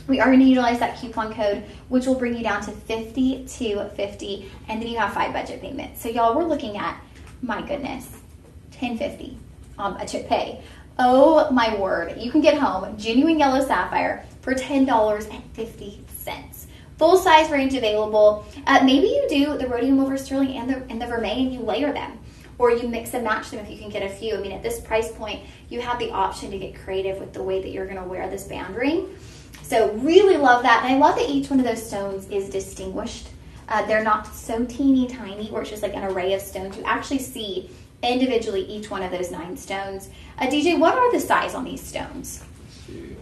We are going to utilize that coupon code, which will bring you down to $50 to $50, and then you have 5 budget payments. So y'all, we're looking at, my goodness, $10.50 a chip pay. Oh my word! You can get home genuine yellow sapphire for $10.50. Full size range available. Maybe you do the rhodium over sterling and the vermeil, and you layer them, or you mix and match them if you can get a few. I mean, at this price point, you have the option to get creative with the way that you're going to wear this band ring. So really love that, and I love that each one of those stones is distinguished. They're not so teeny tiny, or it's just like an array of stones. You actually see individually each one of those 9 stones. DJ, what are the size on these stones? Let's see.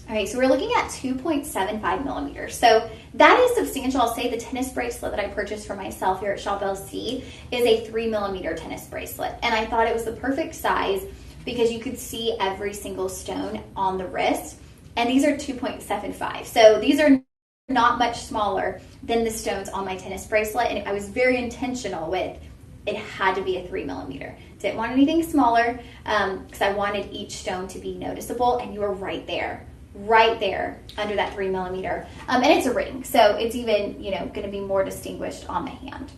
Okay, so we're looking at 2.75 millimeters. So that is substantial. I'll say the tennis bracelet that I purchased for myself here at Shop LC is a 3 millimeter tennis bracelet. And I thought it was the perfect size because you could see every single stone on the wrist. And these are 2.75. So these are not much smaller than the stones on my tennis bracelet. And I was very intentional with it had to be a 3 millimeter. Didn't want anything smaller because I wanted each stone to be noticeable, and you were right there right there under that 3 millimeter. And it's a ring, so it's even, going to be more distinguished on the hand.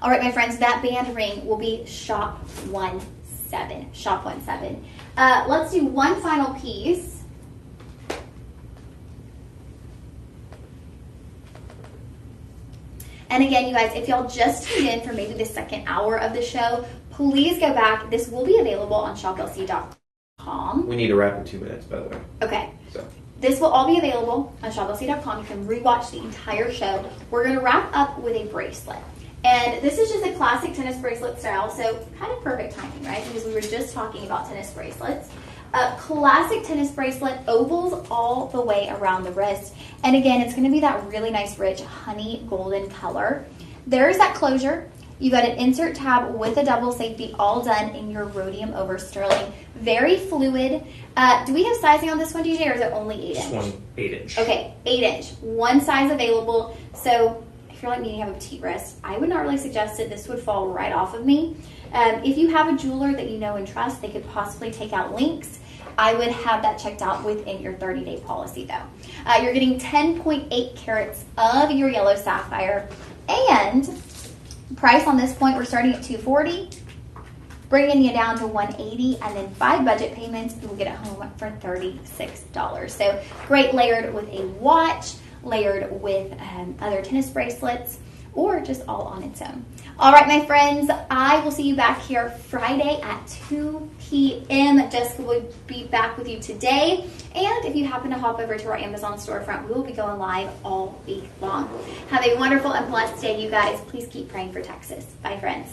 All right, my friends, that band ring will be shop 17. Shop 17. Let's do one final piece. And again, you guys, if y'all just tuned in for maybe the second hour of the show, please go back. This will be available on shoplc.com. We need to wrap in 2 minutes, by the way. Okay. So. This will all be available on shoplc.com. You can rewatch the entire show. We're going to wrap up with a bracelet. And this is just a classic tennis bracelet style, so kind of perfect timing, right? Because we were just talking about tennis bracelets. A classic tennis bracelet, ovals all the way around the wrist. And again, it's going to be that really nice, rich, honey golden color. There's that closure. You got an insert tab with a double safety, all done in your rhodium over sterling. Very fluid. Do we have sizing on this one, DJ, or is it only 8 inch? This one, 8 inch. Okay, 8 inch. One size available. So if you're like me and you have a petite wrist, I would not really suggest it. This would fall right off of me. If you have a jeweler that you know and trust, they could possibly take out links. I would have that checked out within your 30-day policy, though. You're getting 10.8 carats of your yellow sapphire, and price on this point, we're starting at $240, bringing you down to $180, and then 5 budget payments, you will get it home for $36. So great layered with a watch, layered with other tennis bracelets, or just all on its own. All right, my friends, I will see you back here Friday at 2 p.m. Jessica will be back with you today. And if you happen to hop over to our Amazon storefront, we will be going live all week long. Have a wonderful and blessed day, you guys. Please keep praying for Texas. Bye, friends.